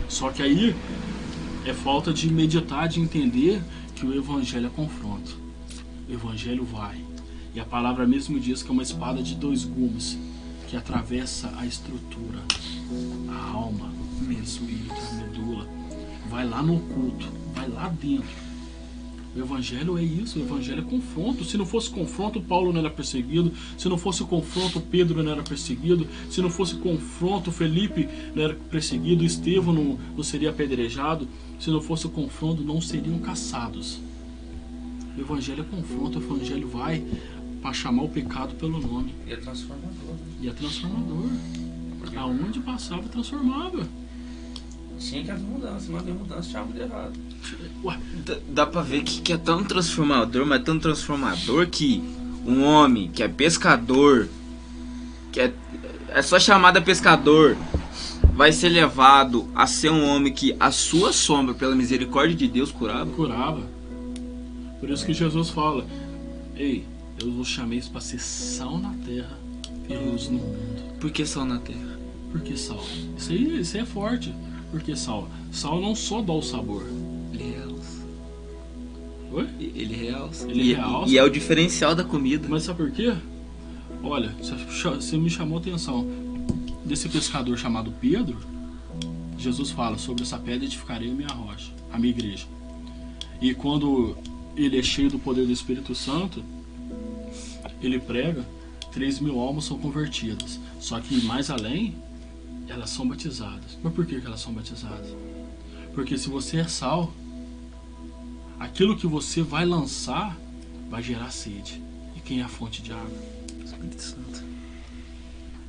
Só que aí é falta de meditar, de entender que o evangelho é confronto. O evangelho vai. E a palavra mesmo diz que é uma espada de 2 gumes, que atravessa a estrutura, a alma, o espírito, a medula. Vai lá no oculto, vai lá dentro. O evangelho é isso, o evangelho é confronto. Se não fosse confronto, Paulo não era perseguido. Se não fosse confronto, Pedro não era perseguido. Se não fosse confronto, Felipe não era perseguido. Estevão não seria apedrejado. Se não fosse o confronto, não seriam caçados. O evangelho é confronto, o evangelho vai para chamar o pecado pelo nome. E é transformador. E é transformador. Aonde passava, transformava. Tinha que haver mudança, mas havia mudança, tinha algo de errado. Dá pra ver que é tão transformador, mas tão transformador que um homem que é pescador, que é só chamada pescador, vai ser levado a ser um homem que a sua sombra, pela misericórdia de Deus, curava. Por isso que Jesus fala: ei, eu vos chamei para ser sal na terra e luz no mundo. Por que sal na terra? Por que sal? Isso aí é forte. Porque sal não só dá o sabor. Oi? Ele realça. Ele realça. E é o diferencial da comida. Mas sabe por quê? Olha, você me chamou a atenção. Desse pescador chamado Pedro, Jesus fala: sobre essa pedra edificarei a minha rocha, a minha igreja. E quando ele é cheio do poder do Espírito Santo, ele prega, 3.000 almas são convertidas. Só que mais além, elas são batizadas. Mas por que elas são batizadas? Porque se você é sal, aquilo que você vai lançar vai gerar sede. E quem é a fonte de água? Espírito Santo.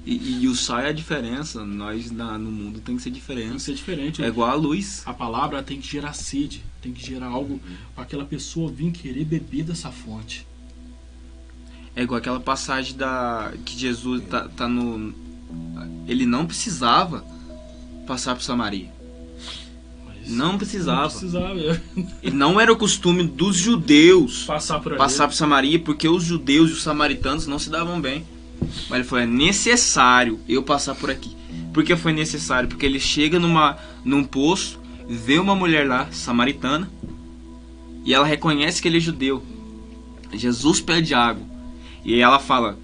E o sal é a diferença. Nós no mundo tem que ser diferente. Tem que ser diferente. É igual a luz. A palavra tem que gerar sede, tem que gerar algo para aquela pessoa vir querer beber dessa fonte. É igual aquela passagem que Jesus tá no... Ele não precisava passar por Samaria. Mas Não precisava. Não precisava. E não era o costume dos judeus Passar por ali. passar por Samaria, porque os judeus e os samaritanos não se davam bem. Mas ele falou: é necessário eu passar por aqui. Por que foi necessário? Porque ele chega num poço, vê uma mulher lá, samaritana, e ela reconhece que ele é judeu. Jesus pede água. E ela fala: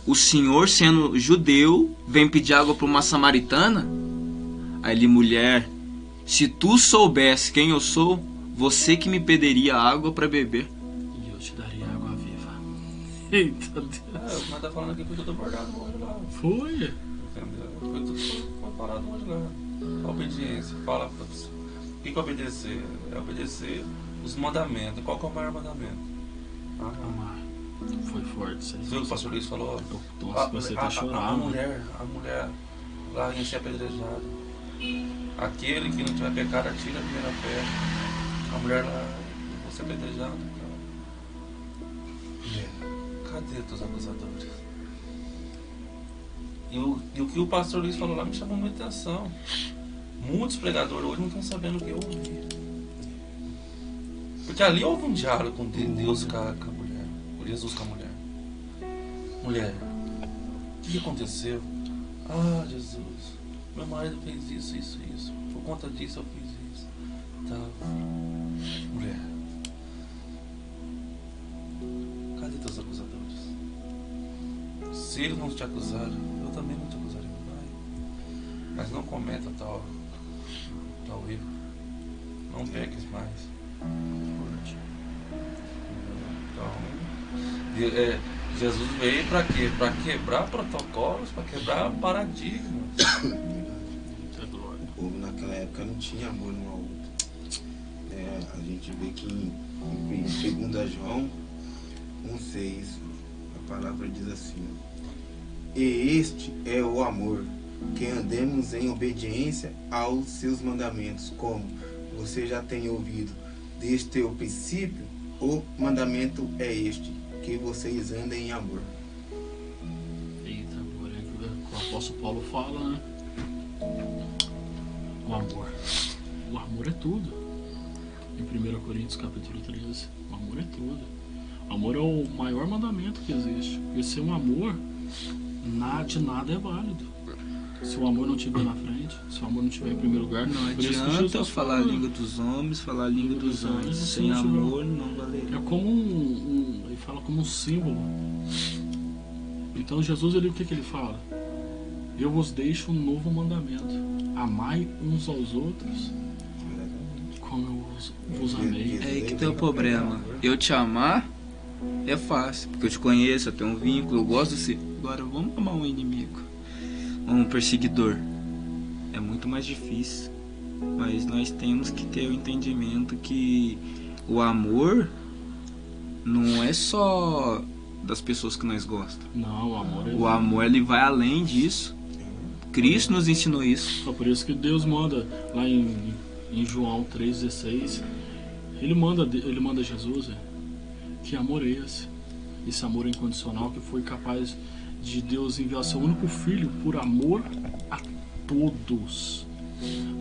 o senhor, sendo judeu, vem pedir água para uma samaritana? Aí ele: mulher, se tu soubesse quem eu sou, você que me pediria água para beber. E eu te daria água viva. Eita Deus. Mas tá falando aqui que foi tudo bordado hoje lá. Foi. Entendeu? Foi tudo parado hoje lá. A obediência. Fala pra você. O que é obedecer? É obedecer os mandamentos. Qual que é o maior mandamento? Amar. Foi forte isso aí. Você viu o que o pastor Luiz falou? Nossa, você tá chorando. A mulher lá ia ser apedrejada. Aquele que não tiver pecado, atira a primeira pedra. A mulher lá ia ser apedrejada. Cadê teus acusadores? E o que o pastor Luiz falou lá me chamou muita atenção. Muitos pregadores hoje não estão sabendo o que ouvir. Porque ali houve um diálogo com Deus com a mulher. Com Jesus com a mulher. Mulher, o que aconteceu? Ah, Jesus, meu marido fez isso, isso, isso. Por conta disso eu fiz isso. Tá. Mulher, cadê teus acusadores? Se eles não te acusaram, eu também não te acusarei, vai. Mas não cometa tal erro. Não peques mais. Então, Jesus veio para quê? Para quebrar protocolos, para quebrar paradigmas. O povo naquela época não tinha amor um ao outro. A gente vê que em 2 João 1,6 a palavra diz assim: e este é o amor, que andemos em obediência aos seus mandamentos, como você já tem ouvido desde o princípio. O mandamento é este, que vocês andem em amor. Eita, amor, é que o apóstolo Paulo fala, né? O amor. O amor é tudo. Em 1 Coríntios capítulo 13, o amor é tudo. O amor é o maior mandamento que existe. Porque sem um amor, de nada é válido. Se o amor não estiver na frente, se o amor não estiver em primeiro lugar, Não adianta falar a língua dos homens, falar a língua dos anjos. Sem amor não valeria. É como ele fala como um símbolo. Então Jesus, o que ele fala? Eu vos deixo um novo mandamento: amai uns aos outros como eu vos amei. É aí que tem o problema. Eu te amar é fácil, porque eu te conheço, eu tenho um vínculo, eu gosto de você. Agora vamos amar um inimigo, um perseguidor. É muito mais difícil. Mas nós temos que ter o entendimento que o amor não é só das pessoas que nós gostamos. Não, o amor é... O amor, ele vai além disso. Cristo nos ensinou isso. Só por isso que Deus manda lá em João 3,16, ele manda Jesus, que amor é esse? Esse amor incondicional que foi capaz de Deus enviar seu único filho por amor a todos.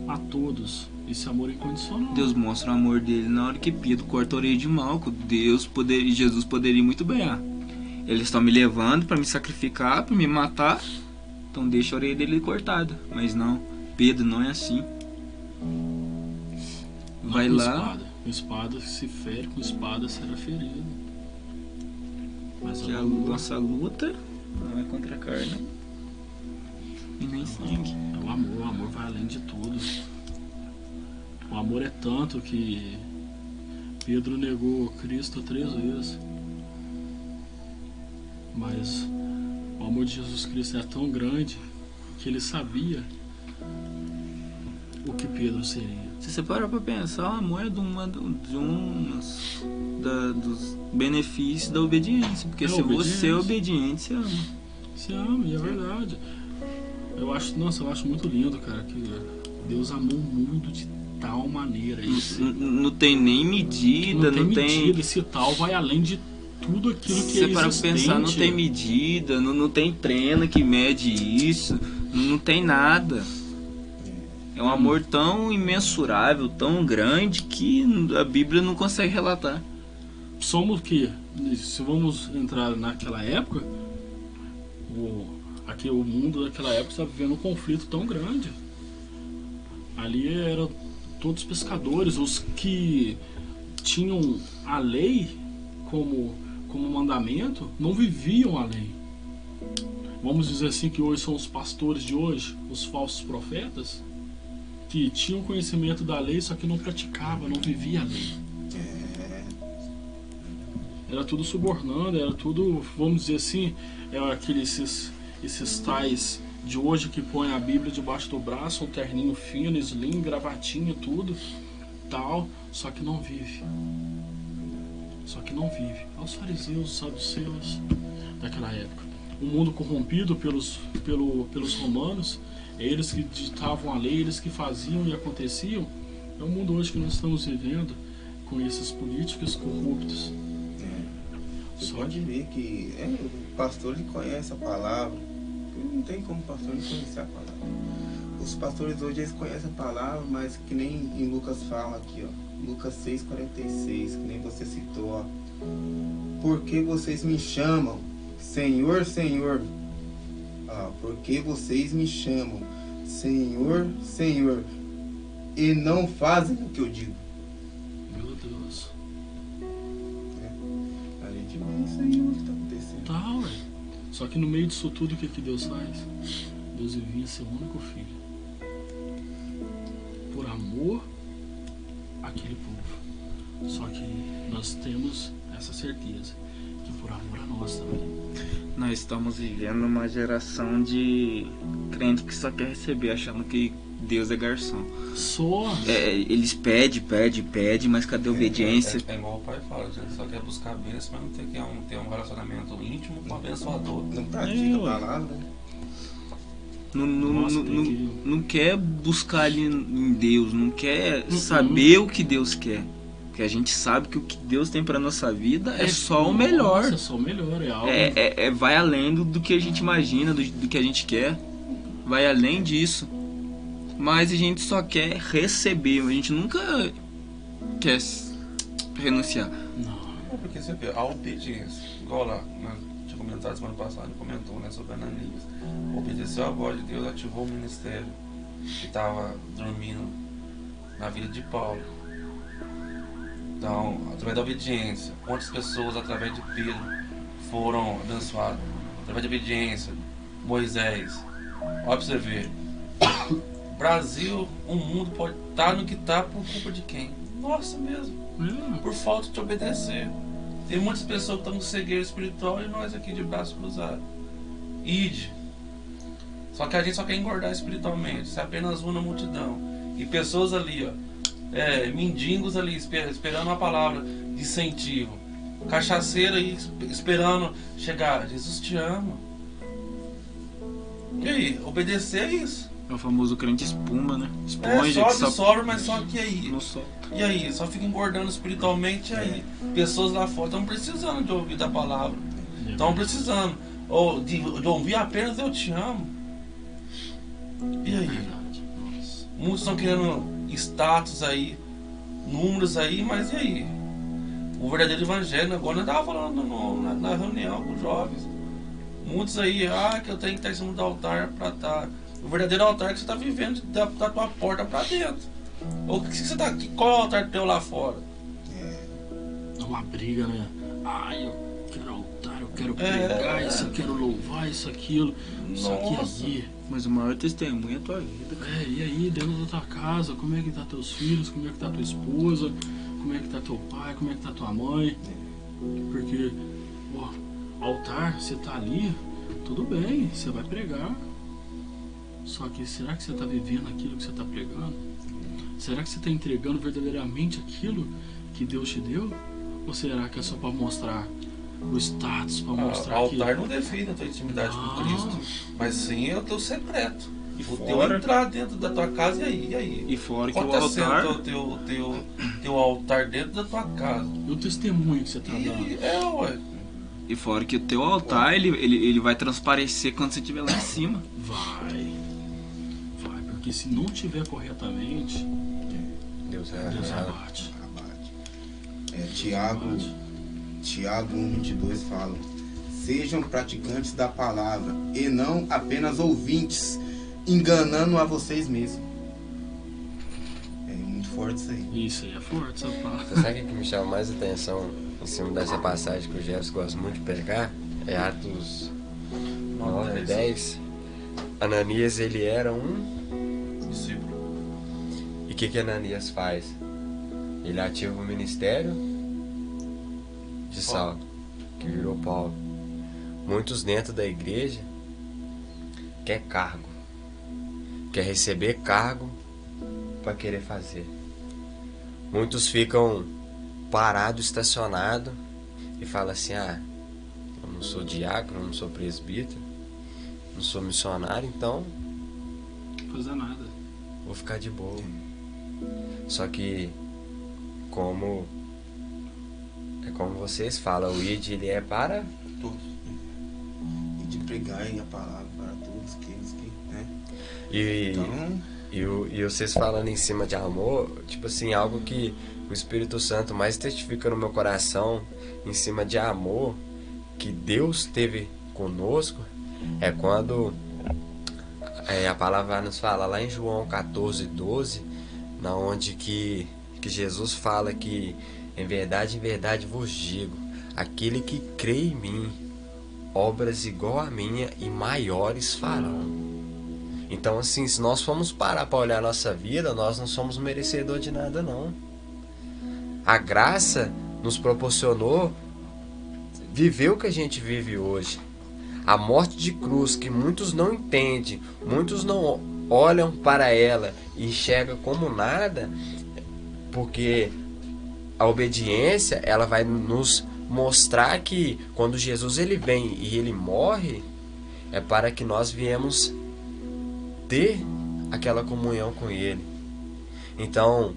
A todos. Esse amor incondicional. Deus mostra o amor dele na hora que Pedro corta a orelha de Malco. Jesus poderia muito bem. Eles estão me levando para me sacrificar, para me matar. Então deixa a orelha dele cortada. Mas não, Pedro não é assim. Vai lá, Com espada se fere, com espada será ferido. Mas Que a nossa luta não é contra a carne e nem sangue. É o amor vai além de tudo. O amor é tanto que Pedro negou Cristo 3 vezes. Mas o amor de Jesus Cristo é tão grande que ele sabia o que Pedro seria. Se você parar pra pensar, o amor é dos benefícios da obediência. Porque se você é obediente, você ama. Você ama, e é verdade. Eu acho muito lindo, cara, que Deus amou o mundo de tal maneira. Não tem nem medida, não tem medida. Esse tal vai além de tudo aquilo que é existente. Se você parar pra pensar, não tem medida, não tem trena que mede isso, não tem nada. É um amor tão imensurável, tão grande, que a Bíblia não consegue relatar. Somos o quê? Se vamos entrar naquela época, o mundo daquela época está vivendo um conflito tão grande. Ali eram todos pescadores, os que tinham a lei como mandamento, não viviam a lei. Vamos dizer assim que hoje são os pastores de hoje, os falsos profetas, que tinham conhecimento da lei, só que não praticava, não vivia a lei. Era tudo subornando, era tudo, vamos dizer assim, esses tais de hoje que põem a Bíblia debaixo do braço, um terninho fino, slim, gravatinha, tudo, tal, só que não vive. Aos fariseus, os saduceus daquela época. Um mundo corrompido pelos romanos, eles que ditavam a lei, eles que faziam e aconteciam. É o mundo hoje que nós estamos vivendo, com esses políticos corruptos. Você pode ver que o pastor ele conhece a palavra. Não tem como o pastor não conhecer a palavra. Os pastores hoje eles conhecem a palavra, mas que nem em Lucas fala aqui, ó, Lucas 6,46, que nem você citou, ó. Porque vocês me chamam Senhor, Senhor. Porque vocês me chamam Senhor, Senhor, e não fazem o que eu digo. Meu Deus. A gente vê isso aí o que está acontecendo. Tá, ué. Só que no meio disso tudo, o que Deus faz? Deus envia seu único filho. Por amor àquele povo. Só que nós temos essa certeza que por amor a nós também. Nós estamos vivendo uma geração de crente que só quer receber, achando que Deus é garçom. Eles pedem, mas cadê a obediência? É igual o pai fala, a gente só quer buscar a bênção, mas não ter um relacionamento íntimo com o abençoador. Não pratica a palavra. Não quer buscar ali em Deus, não quer saber o que Deus quer. Porque a gente sabe que o que Deus tem pra nossa vida é só o melhor. É só o melhor, é algo. Vai além do que a gente imagina, do que a gente quer. Vai além disso. Mas a gente só quer receber, a gente nunca quer renunciar. Não, porque você vê, a obediência, igual lá, nós tinha comentado semana passada, comentou, né, sobre Ananias. Obedeceu a voz de Deus, ativou o ministério que estava dormindo na vida de Paulo. Então, através da obediência, quantas pessoas através de Pedro foram abençoadas? Através da obediência, Moisés. Olha pra você ver. Brasil, o mundo pode estar no que está por culpa de quem? Nossa mesmo. Por falta de obedecer. Tem muitas pessoas que estão com cegueira espiritual e nós aqui de braço cruzado. Ide. Só que a gente só quer engordar espiritualmente. Isso é apenas uma multidão. E pessoas ali, ó. Mendigos ali esperando uma palavra de incentivo. Cachaceiro aí esperando chegar. Jesus te ama. E aí? Obedecer é isso. É o famoso crente espuma, né? Esponja, sobe, mas só que aí. Não solta. E aí? Só fica engordando espiritualmente. E aí? Pessoas lá fora estão precisando de ouvir da palavra. Estão precisando. Ou de ouvir apenas eu te amo. E aí? Muitos estão querendo status aí, números aí, mas e aí? O verdadeiro evangelho, agora eu estava falando na reunião com os jovens. Muitos aí, que eu tenho que estar em cima do altar para estar. O verdadeiro altar que você está vivendo da tua porta para dentro. Ou que você tá, qual é o altar teu lá fora? É uma briga, né? Eu quero altar, eu quero pregar isso, eu quero louvar isso, aquilo. Só que aí... Mas o maior testemunho é a tua vida. E aí, dentro da tua casa, como é que tá teus filhos, como é que tá tua esposa, como é que tá teu pai, como é que tá tua mãe? Porque, altar, você tá ali, tudo bem, você vai pregar. Só que será que você tá vivendo aquilo que você tá pregando? Será que você tá entregando verdadeiramente aquilo que Deus te deu? Ou será que é só para mostrar o status, para mostrar que... O altar não define a tua intimidade com Cristo, mas sim é o teu secreto. E o fora... teu entrar dentro da tua casa, e aí? E fora que o altar... teu altar dentro da tua casa. E o testemunho que você tá dando. E fora que o teu altar, ele vai transparecer quando você estiver lá em cima. Vai, porque se não tiver corretamente, Deus abate. Tiago 1:22 fala: sejam praticantes da palavra e não apenas ouvintes, enganando a vocês mesmos. É muito forte isso aí. Isso aí é forte, essa palavra. Você sabe o que me chama mais atenção em cima dessa passagem que o Jefferson gosta muito de pregar? É Atos 9:10. Ananias, ele era um discípulo. E o que Ananias faz? Ele ativa o ministério de Saulo, que virou Paulo. Muitos dentro da igreja quer cargo, quer receber cargo para querer fazer. Muitos ficam parados, estacionados e falam assim: eu não sou diácono, não sou presbítero, não sou missionário, então não vou fazer nada, vou ficar de boa. Só que como vocês falam, o ID ele é para todos. E de pregar a palavra para todos aqueles que, né? E vocês falando em cima de amor, tipo assim, algo que o Espírito Santo mais testifica no meu coração em cima de amor que Deus teve conosco é quando a palavra nos fala lá em João 14:12, na onde que Jesus fala que em verdade vos digo, aquele que crê em mim, obras igual a minha e maiores farão. Então assim, se nós formos parar para olhar a nossa vida, nós não somos merecedor de nada não. A graça nos proporcionou viver o que a gente vive hoje. A morte de cruz, que muitos não entendem, muitos não olham para ela e enxergam como nada, porque a obediência, ela vai nos mostrar que quando Jesus ele vem e ele morre, é para que nós viemos ter aquela comunhão com ele. Então,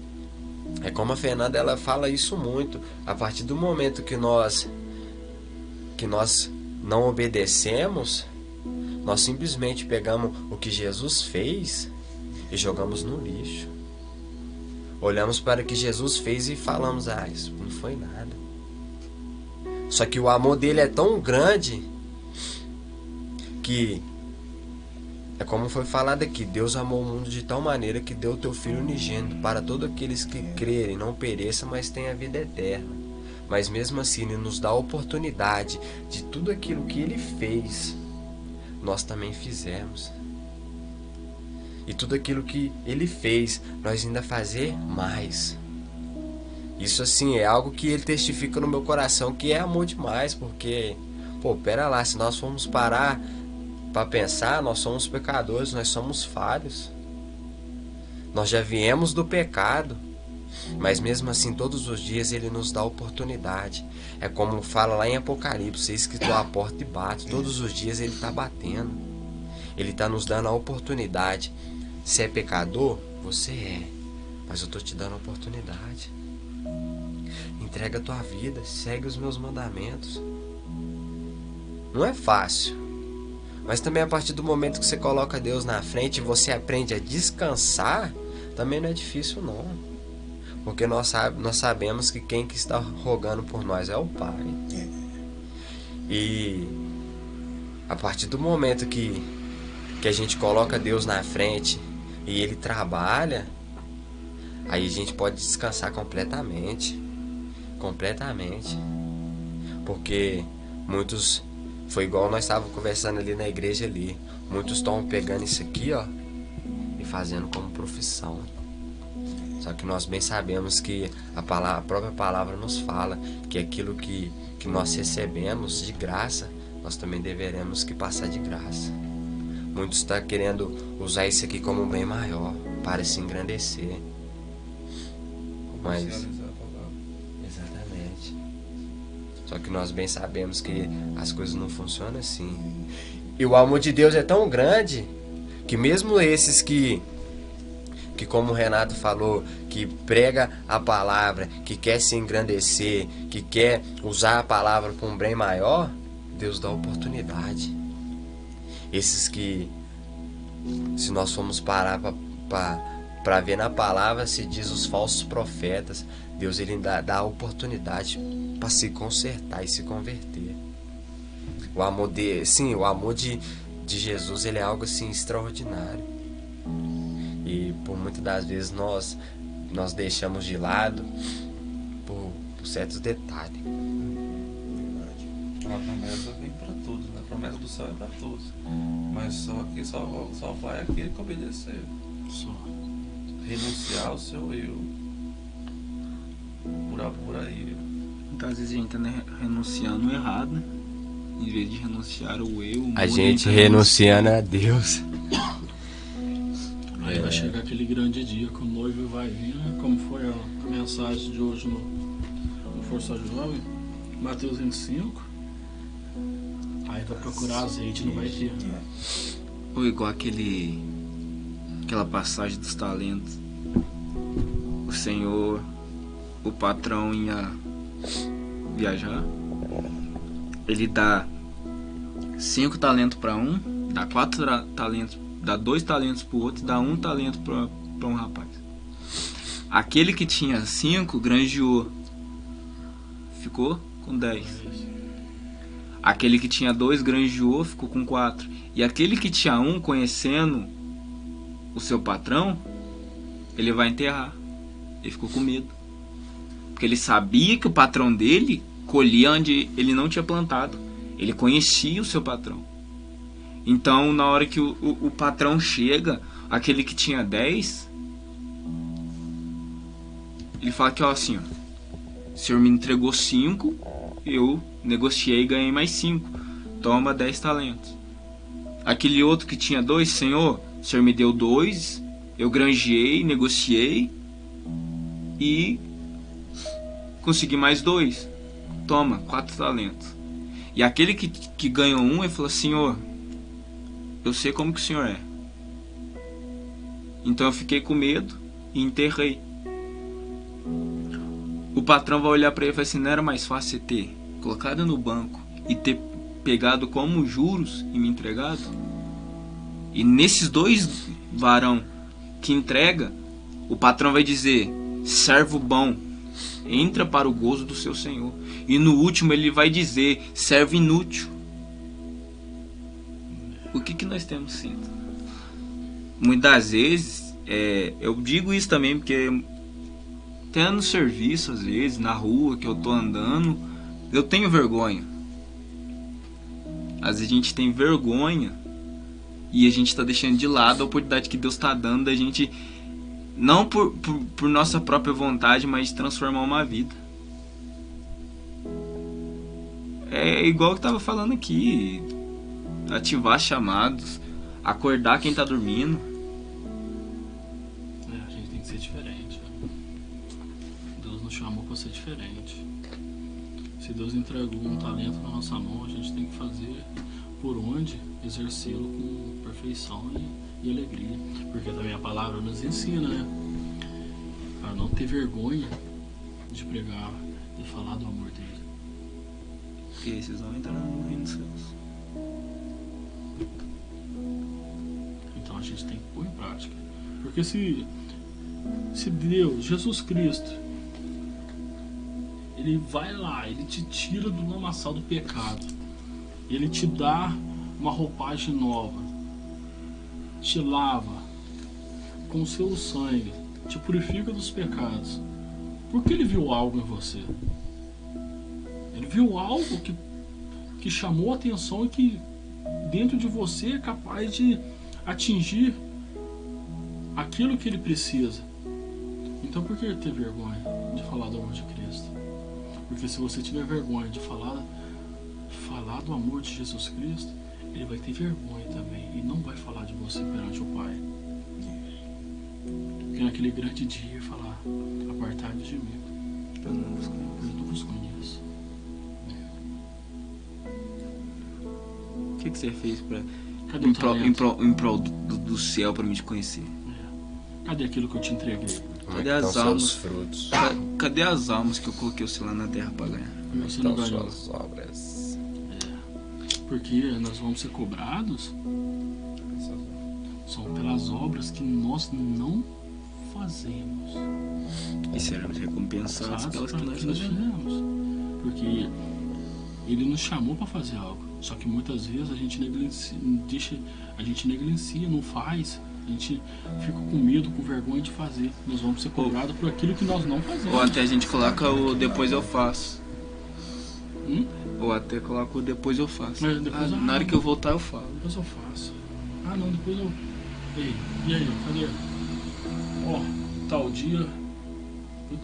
é como a Fernanda ela fala isso muito. A partir do momento que nós não obedecemos, nós simplesmente pegamos o que Jesus fez e jogamos no lixo. Olhamos para o que Jesus fez e falamos: isso não foi nada. Só que o amor dele é tão grande que é como foi falado aqui: Deus amou o mundo de tal maneira que deu o teu Filho unigênito para todos aqueles que crerem, não pereçam, mas tenham a vida eterna. Mas mesmo assim ele nos dá a oportunidade de tudo aquilo que ele fez, nós também fizemos. E tudo aquilo que ele fez, nós ainda fazer mais. Isso assim é algo que ele testifica no meu coração, que é amor demais, porque, pera lá, se nós formos parar para pensar, nós somos pecadores, nós somos falhos. Nós já viemos do pecado, mas mesmo assim todos os dias ele nos dá oportunidade. É como fala lá em Apocalipse: eis que estou à porta e bato. Todos os dias ele está batendo, ele está nos dando a oportunidade. Se é pecador, você é, mas eu estou te dando a oportunidade. Entrega a tua vida, segue os meus mandamentos. Não é fácil, mas também a partir do momento que você coloca Deus na frente e você aprende a descansar, também não é difícil não. Porque nós sabemos que quem que está rogando por nós é o Pai. E a partir do momento que a gente coloca Deus na frente e Ele trabalha, aí a gente pode descansar completamente. completamente. Porque muitos, foi igual nós estávamos conversando ali na igreja ali, muitos estão pegando isso aqui, ó, e fazendo como profissão. Só que nós bem sabemos que a própria palavra nos fala que aquilo que nós recebemos de graça, nós também deveremos que passar de graça. Muitos estão querendo usar isso aqui como um bem maior, para se engrandecer. Mas exatamente. Só que nós bem sabemos que as coisas não funcionam assim. E o amor de Deus é tão grande que mesmo esses que como o Renato falou, que prega a palavra, que quer se engrandecer, que quer usar a palavra para um bem maior, Deus dá oportunidade. Esses que, se nós formos parar para ver na palavra, se diz os falsos profetas, Deus ele dá a oportunidade para se consertar e se converter. O amor de Jesus, ele é algo assim extraordinário. E por muitas das vezes nós deixamos de lado por certos detalhes. A promessa vem para todos, né? A promessa do céu é para todos. Mas só que só vai aquele que obedecer. Só. Renunciar ao seu eu. Por aí. Então às vezes a gente tá renunciando errado, né? Em vez de renunciar ao eu. A gente renunciando a Deus. Aí vai chegar aquele grande dia que o noivo vai vir, né? Como foi a mensagem de hoje no Força Jovem, Mateus 25. Aí vai procurar azeite, não vai ter. Ou igual aquela passagem dos talentos. O Senhor, o patrão ia viajar. Ele dá 5 talentos para um, dá 4 talentos, dá 2 talentos para o outro e dá 1 talento para um rapaz. Aquele que tinha 5 granjeou, ficou com 10. Aquele que tinha 2 granjeou, ficou com 4. E aquele que tinha 1, conhecendo o seu patrão, ele vai enterrar. Ele ficou com medo, porque ele sabia que o patrão dele colhia onde ele não tinha plantado. Ele conhecia o seu patrão. Então na hora que o patrão chega, aquele que tinha 10, ele fala que ó, assim, ó, o senhor me entregou 5, eu negociei e ganhei mais 5, toma 10 talentos. Aquele outro que tinha 2, senhor, o senhor me deu 2, eu granjeei, negociei e consegui mais 2, toma 4 talentos. E aquele que ganhou 1, ele falou, senhor, eu sei como que o senhor é, então eu fiquei com medo e enterrei. O patrão vai olhar para ele e vai assim, não era mais fácil você ter colocado no banco e ter pegado como juros e me entregado? E nesses 2 varão que entrega, o patrão vai dizer, servo bom, entra para o gozo do seu senhor. E no último ele vai dizer, servo inútil. O que nós temos sido? Muitas vezes, eu digo isso também porque até no serviço, às vezes, na rua que eu tô andando, eu tenho vergonha. Às vezes a gente tem vergonha e a gente está deixando de lado a oportunidade que Deus está dando da gente, não por nossa própria vontade, mas de transformar uma vida. É igual que eu estava falando aqui, ativar chamados, acordar quem está dormindo. A gente tem que ser diferente. Deus nos chamou para ser diferente. Se Deus entregou um talento na nossa mão, a gente tem que fazer por onde exercê-lo com perfeição e alegria. Porque também a palavra nos ensina, né? Para não ter vergonha de pregar, de falar do amor dele. Porque esses vão entrar no reino dos céus. Então a gente tem que pôr em prática. Porque se Deus, Jesus Cristo, ele vai lá, ele te tira do lamaçal do pecado, ele te dá uma roupagem nova, te lava com o seu sangue, te purifica dos pecados. Por que ele viu algo em você? Ele viu algo que chamou a atenção e que dentro de você é capaz de atingir aquilo que ele precisa. Então por que ter vergonha de falar do amor de Cristo? Porque se você tiver vergonha de falar do amor de Jesus Cristo, ele vai ter vergonha também e não vai falar de você perante o Pai. Porque naquele grande dia ele falar: apartai-vos de mim, eu não vos conheço. O que você fez Cadê o em prol do céu para me te conhecer? Cadê aquilo que eu te entreguei? Cadê as almas? Frutos? Cadê as almas que eu coloquei você lá na terra para ganhar? Você não ganhou. Suas obras? Porque nós vamos ser cobrados são pelas obras que nós não fazemos. E seremos recompensados pelas que nós fazemos. Porque ele nos chamou para fazer algo. Só que muitas vezes a gente negligencia, não faz. A gente fica com medo, com vergonha de fazer. Nós vamos ser cobrados por aquilo que nós não fazemos. Ou até a gente coloca o depois eu faço. Ou até coloca o depois eu faço. Mas depois, na hora que eu voltar eu falo. Depois eu faço. Ah não, depois eu... Ei, e aí, cadê? Ó, tal dia eu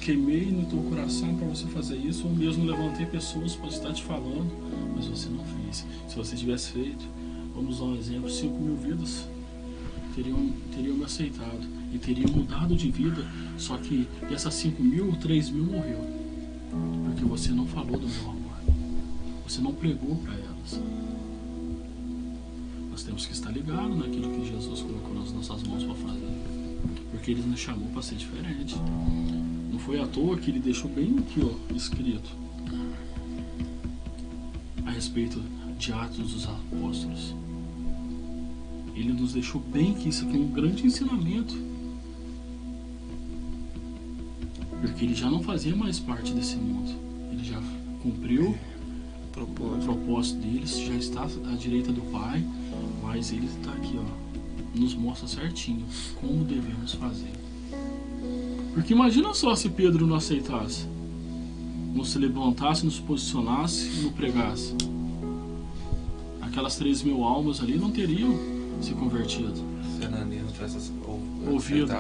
queimei no teu coração para você fazer isso. Ou mesmo levantei pessoas para estar te falando, mas você não fez. Se você tivesse feito, vamos dar um exemplo, 5.000 vidas teriam me aceitado e teriam mudado de vida. Só que dessas 5.000, 3.000 morreu, porque você não falou do meu amor, você não pregou para elas. Nós temos que estar ligados naquilo que Jesus colocou nas nossas mãos para fazer, porque Ele nos chamou para ser diferente. Não foi à toa que Ele deixou bem aqui, ó, escrito a respeito de Atos dos Apóstolos. Ele nos deixou bem que isso aqui é um grande ensinamento. Porque ele já não fazia mais parte desse mundo. Ele já cumpriu o propósito dele, já está à direita do Pai, mas ele está aqui, ó, nos mostra certinho como devemos fazer. Porque imagina só se Pedro não aceitasse, não se levantasse, não se posicionasse e não pregasse. Aquelas 3.000 almas ali não teriam se convertido. Fernandinho não tivesse ouvido.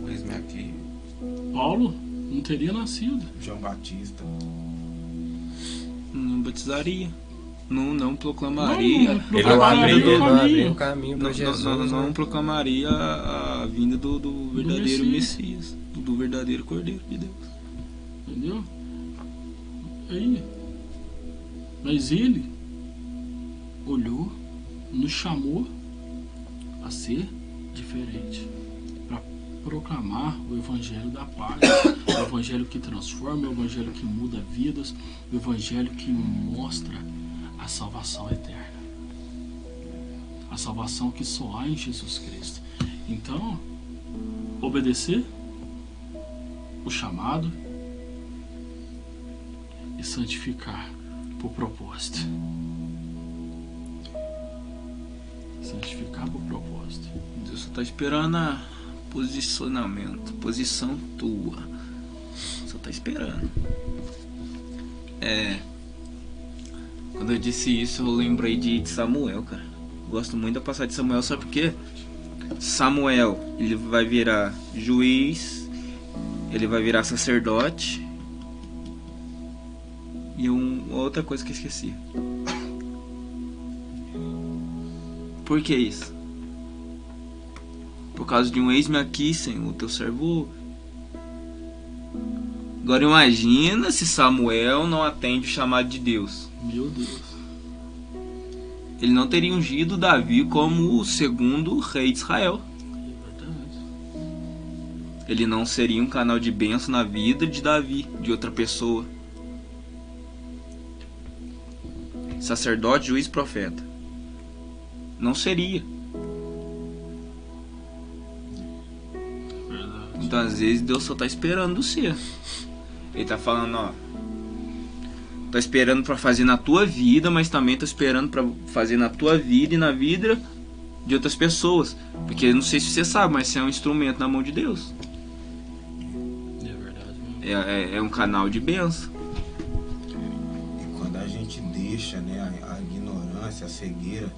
O ex-me aqui. Paulo não teria nascido. João Batista. Não batizaria. Não proclamaria. Ele não abriu o caminho para Jesus. Não proclamaria a vinda do verdadeiro Messias, do verdadeiro Cordeiro de Deus. Entendeu? Aí. Mas ele olhou, nos chamou a ser diferente, para proclamar o Evangelho da paz, o Evangelho que transforma, o Evangelho que muda vidas, o Evangelho que mostra a salvação eterna, a salvação que só há em Jesus Cristo. Então, obedecer o chamado e santificar por propósito. Santificar por propósito. Deus só está esperando posição tua. Só está esperando. Quando eu disse isso, eu lembrei de Samuel, cara. Gosto muito da passagem de Samuel, sabe por quê? Samuel, ele vai virar juiz, ele vai virar sacerdote. E outra coisa que eu esqueci. Por que isso? Por causa de um ex-me aqui, Senhor, o teu servo. Agora imagina se Samuel não atende o chamado de Deus. Meu Deus. Ele não teria ungido Davi como o segundo rei de Israel. É verdade. Ele não seria um canal de bênção na vida de Davi, de outra pessoa. Sacerdote, juiz, profeta. Não seria. Verdade. Então às vezes Deus só está esperando você. Ele está falando, ó. Tô esperando para fazer na tua vida, mas também tô esperando para fazer na tua vida e na vida de outras pessoas. Porque eu não sei se você sabe, mas você é um instrumento na mão de Deus. É verdade mesmo. É um canal de bênção. deixa, né, a ignorância, a cegueira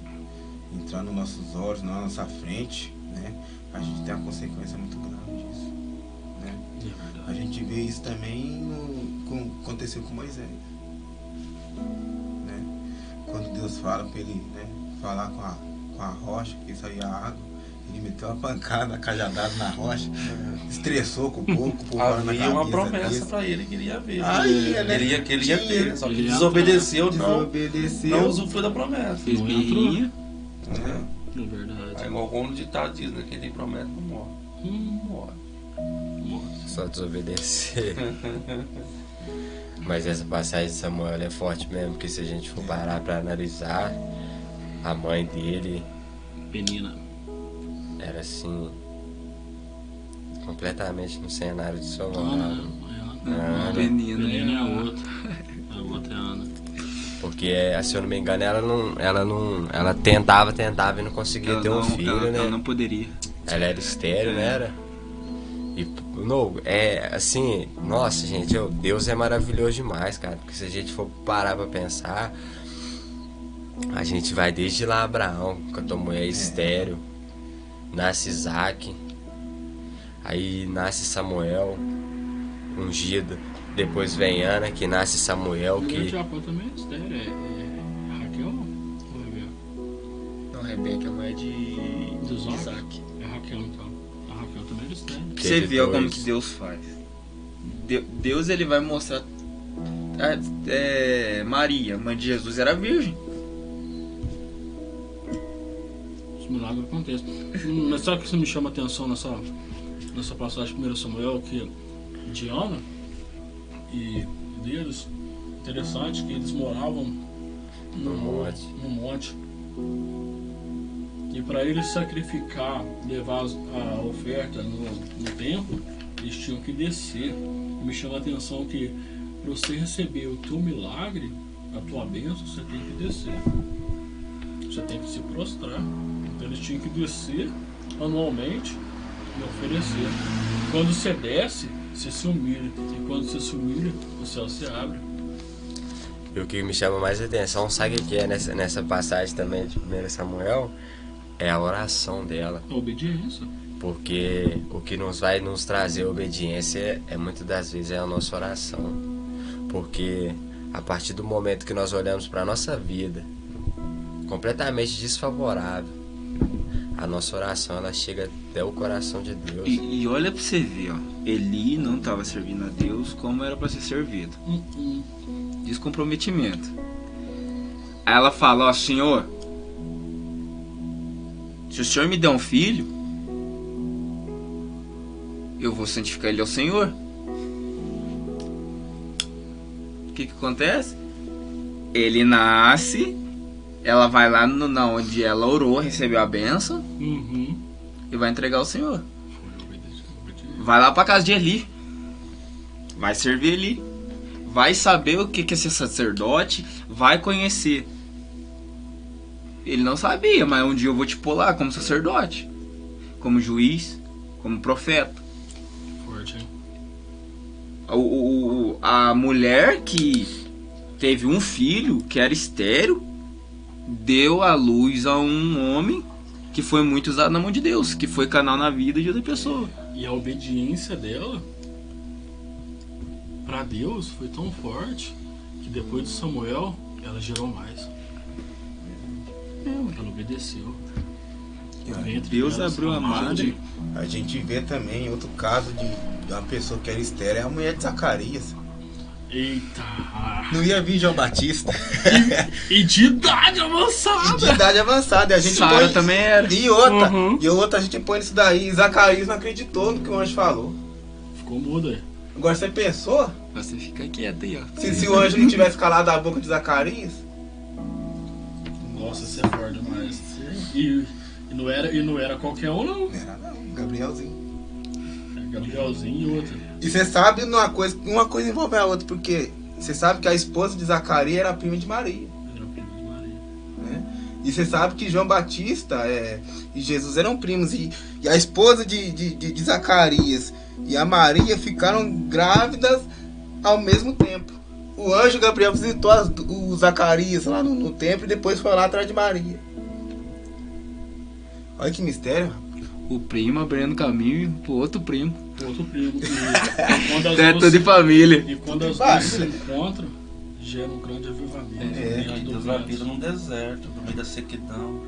entrar nos nossos olhos, na nossa frente, né, a gente tem uma consequência muito grave disso, né? A gente vê isso também aconteceu com Moisés, né? Quando Deus fala para ele, né, falar com a rocha, que saía a água, ele meteu uma pancada, cajadada na rocha, estressou com o povo havia uma promessa para ele que ele ia ver. Ele ia ter, só que desobedeceu, não usufruiu da promessa. Fez birrinha. É verdade. É igual como o ditado diz, né? Quem tem promessa não morre. Morre. Só desobedecer. Mas essa passagem de Samuel é forte mesmo, porque se a gente for parar pra analisar, a mãe dele Penina era assim, completamente no cenário de sua Ana. Penina é a outra. A outra é a Ana. Porque, se eu não me engano, ela tentava e não conseguia ter um filho, né? Ela não poderia. Ela era estéril, né? Era? E, assim, nossa, gente, Deus é maravilhoso demais, cara. Porque se a gente for parar pra pensar, a gente vai desde lá Abraão, com a tua mulher estéril, nasce Isaac, aí nasce Samuel, ungido, depois vem Ana, que nasce Samuel, que... Jacó também é estéreo, é Raquel ou Rebeca? Não, Rebeca é a mãe de Isaac. É Raquel, então. A Raquel também é estéreo. Você vê como que Deus faz. Deus, ele vai mostrar... Maria, mãe de Jesus, era virgem. Os milagres acontecem. Mas sabe o que me chama a atenção nessa passagem de 1 Samuel? Que Diana e deles, interessante que eles moravam no monte. E para eles sacrificar, levar a oferta no templo, eles tinham que descer. E me chama a atenção que para você receber o teu milagre, a tua bênção, você tem que descer. Você tem que se prostrar. Então eles tinham que descer anualmente e oferecer. Quando você desce, você se humilha. E quando você se humilha, o céu se abre. E o que me chama mais a atenção, sabe o que é nessa passagem também de 1 Samuel? É a oração dela. A obediência. Porque o que vai nos trazer obediência muitas das vezes a nossa oração. Porque a partir do momento que nós olhamos para a nossa vida completamente desfavorável, a nossa oração ela chega até o coração de Deus. E olha pra você ver, ó, Eli não estava servindo a Deus como era para ser servido. Descomprometimento. Aí ela fala, ó, Senhor, se o Senhor me der um filho, eu vou santificar ele ao Senhor. O que acontece? Ele nasce, ela vai lá onde ela orou, recebeu a bênção e vai entregar ao Senhor. Vai lá pra casa de Eli, vai servir Eli, vai saber o que é ser sacerdote, vai conhecer. Ele não sabia, mas um dia eu vou te pôr lá como sacerdote, como juiz, como profeta. Forte, hein? A mulher que teve um filho que era estéril deu à luz a um homem que foi muito usado na mão de Deus, que foi canal na vida de outra pessoa. E a obediência dela para Deus foi tão forte que depois de Samuel ela gerou mais. Ela obedeceu. Deus abriu a madre. A gente vê também outro caso de uma pessoa que era estéril, é a mulher de Zacarias. Eita! Não ia vir João Batista. E de idade avançada! De idade avançada. E a gente Sara também era. E outra, a gente põe isso daí. Zacarias não acreditou no que o anjo falou. Ficou mudo aí. Agora você pensou? Você fica quieto aí, ó. Se o anjo não tivesse calado a boca de Zacarias? Nossa, você é forte demais. E não era qualquer um, não. Não era não, Gabrielzinho. Gabrielzinho e outra. E você sabe uma coisa envolve a outra, porque você sabe que a esposa de Zacarias era a prima de Maria. Era prima de Maria. Né? E você sabe que João Batista e Jesus eram primos. E a esposa de Zacarias e a Maria ficaram grávidas ao mesmo tempo. O anjo Gabriel visitou o Zacarias lá no templo e depois foi lá atrás de Maria. Olha que mistério. O primo abrindo caminho pro outro primo. Outro primo. E quando as É duas- tudo de família. E quando as duas se encontram, gera um grande avivamento. E Deus habita num deserto, no meio da sequidão,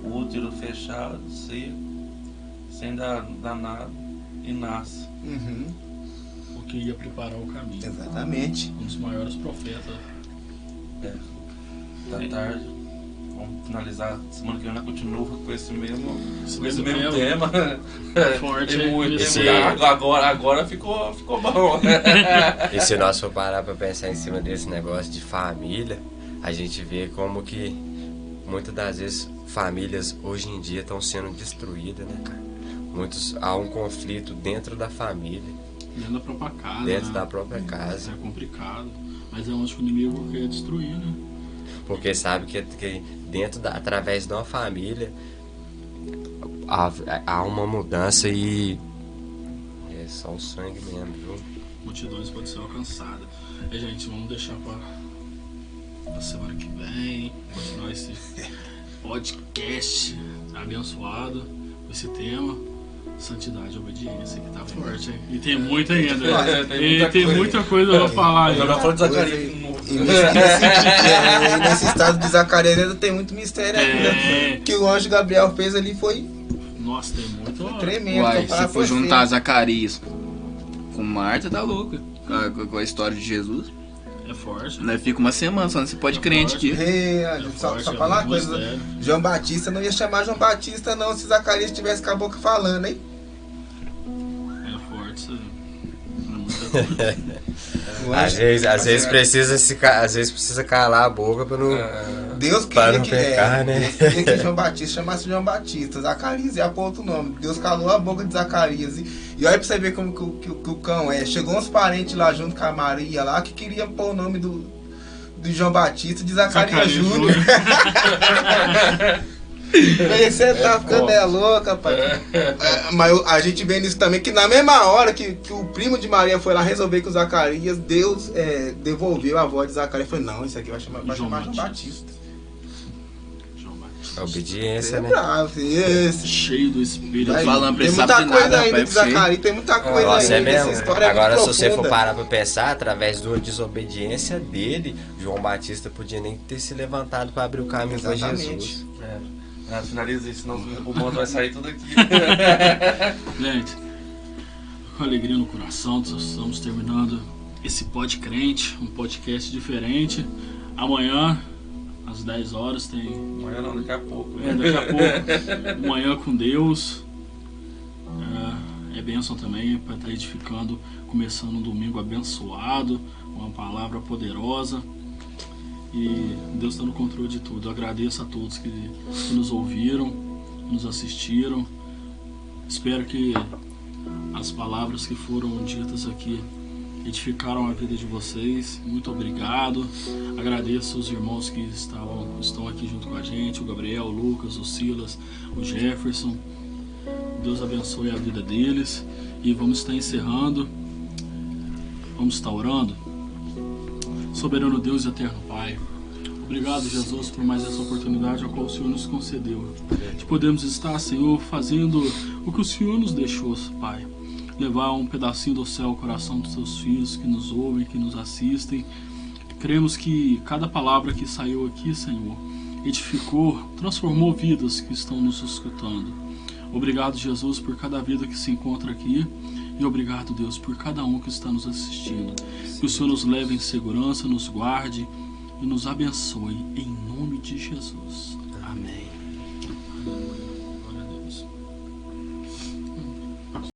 o útero fechado, seco, sem dar nada, e nasce. Uhum. Porque ia preparar o caminho. Exatamente. Um dos maiores profetas. Da tarde. Vamos finalizar. Semana que vem nós continuamos com esse mesmo tema. tema. Forte, Tem muito, esse- tem muito. Agora ficou bom. E se nós for parar pra pensar em cima desse negócio de família, a gente vê como que muitas das vezes famílias hoje em dia estão sendo destruídas, né, cara? Há um conflito dentro da família, Dentro da própria casa. dentro né? da própria casa. É complicado. Mas é onde que o inimigo quer destruir, né? Porque sabe que através de uma família há uma mudança e é só o sangue mesmo, viu? Multidões podem ser alcançadas. Gente, vamos deixar pra semana que vem. Continuar esse podcast abençoado com esse tema. Santidade e obediência, que tá forte, hein? E tem muito ainda. Né? Tem muita coisa pra falar. Eu já Ainda. falo de Zacarias. E nesse estado de Zacarias ainda tem muito mistério ainda. É. Que o anjo Gabriel fez ali foi Nossa, tem muito. tremendo. Uai, pra falar se for pra você. juntar Zacarias com Marta, tá louca. Com a história de Jesus. É forte. Nós fica uma semana só nesse pode crente aqui. Só forte, falar uma muito coisa. mistério. João Batista não ia chamar João Batista não se Zacarias estivesse com a boca falando, hein? É forte isso aí. É muita coisa. O Às anjo- vezes precisa calar a boca pra não. Deus Para queria não que, pecar, né? Deus queria que João Batista chamasse João Batista. Zacarias ia pôr outro nome. Deus calou a boca de Zacarias. E olha pra você ver como que o cão é. Chegou uns parentes lá junto com a Maria lá que queriam pôr o nome do João Batista de Zacarias Júnior. Você tá ficando louca, pai. Mas a gente vê nisso também, que na mesma hora que o primo de Maria foi lá resolver com Zacarias, Deus devolveu a voz de Zacarias. Falei, não, isso aqui vai chamar João Batista. João Batista. A obediência, né? Bravo, esse. Cheio do Espírito. Vai, falando pra tem ele muita sabe de coisa nada, ainda rapaz, de Zacarias, tem muita coisa Nossa, é ainda. Essa mesmo. história é Agora, muito se você for profunda. parar pra pensar, através de uma desobediência dele, João Batista podia nem ter se levantado pra abrir o caminho pra Exatamente. Jesus. Finaliza isso, senão o mundo vai sair tudo aqui. Gente, com alegria no coração, nós estamos terminando esse Pod Crente, um podcast diferente. Amanhã, às 10 horas, tem. Amanhã não, daqui a pouco. Daqui a pouco, Manhã com Deus. É bênção também para estar edificando, começando um domingo abençoado, uma palavra poderosa. E Deus está no controle de tudo. Eu agradeço a todos que nos ouviram, nos assistiram. Espero que as palavras que foram ditas aqui edificaram a vida de vocês. Muito obrigado. Agradeço os irmãos que estão aqui junto com a gente, o Gabriel, o Lucas, o Silas, o Jefferson. Deus abençoe a vida deles. E vamos estar encerrando. Vamos estar orando. Soberano Deus e eterno Pai, obrigado, Jesus, por mais essa oportunidade a qual o Senhor nos concedeu. De podermos estar, Senhor, fazendo o que o Senhor nos deixou, Pai. Levar um pedacinho do céu ao coração dos seus filhos que nos ouvem, que nos assistem. Cremos que cada palavra que saiu aqui, Senhor, edificou, transformou vidas que estão nos escutando. Obrigado, Jesus, por cada vida que se encontra aqui. E obrigado, Deus, por cada um que está nos assistindo. Que o Senhor nos leve em segurança, nos guarde e nos abençoe. Em nome de Jesus. Amém.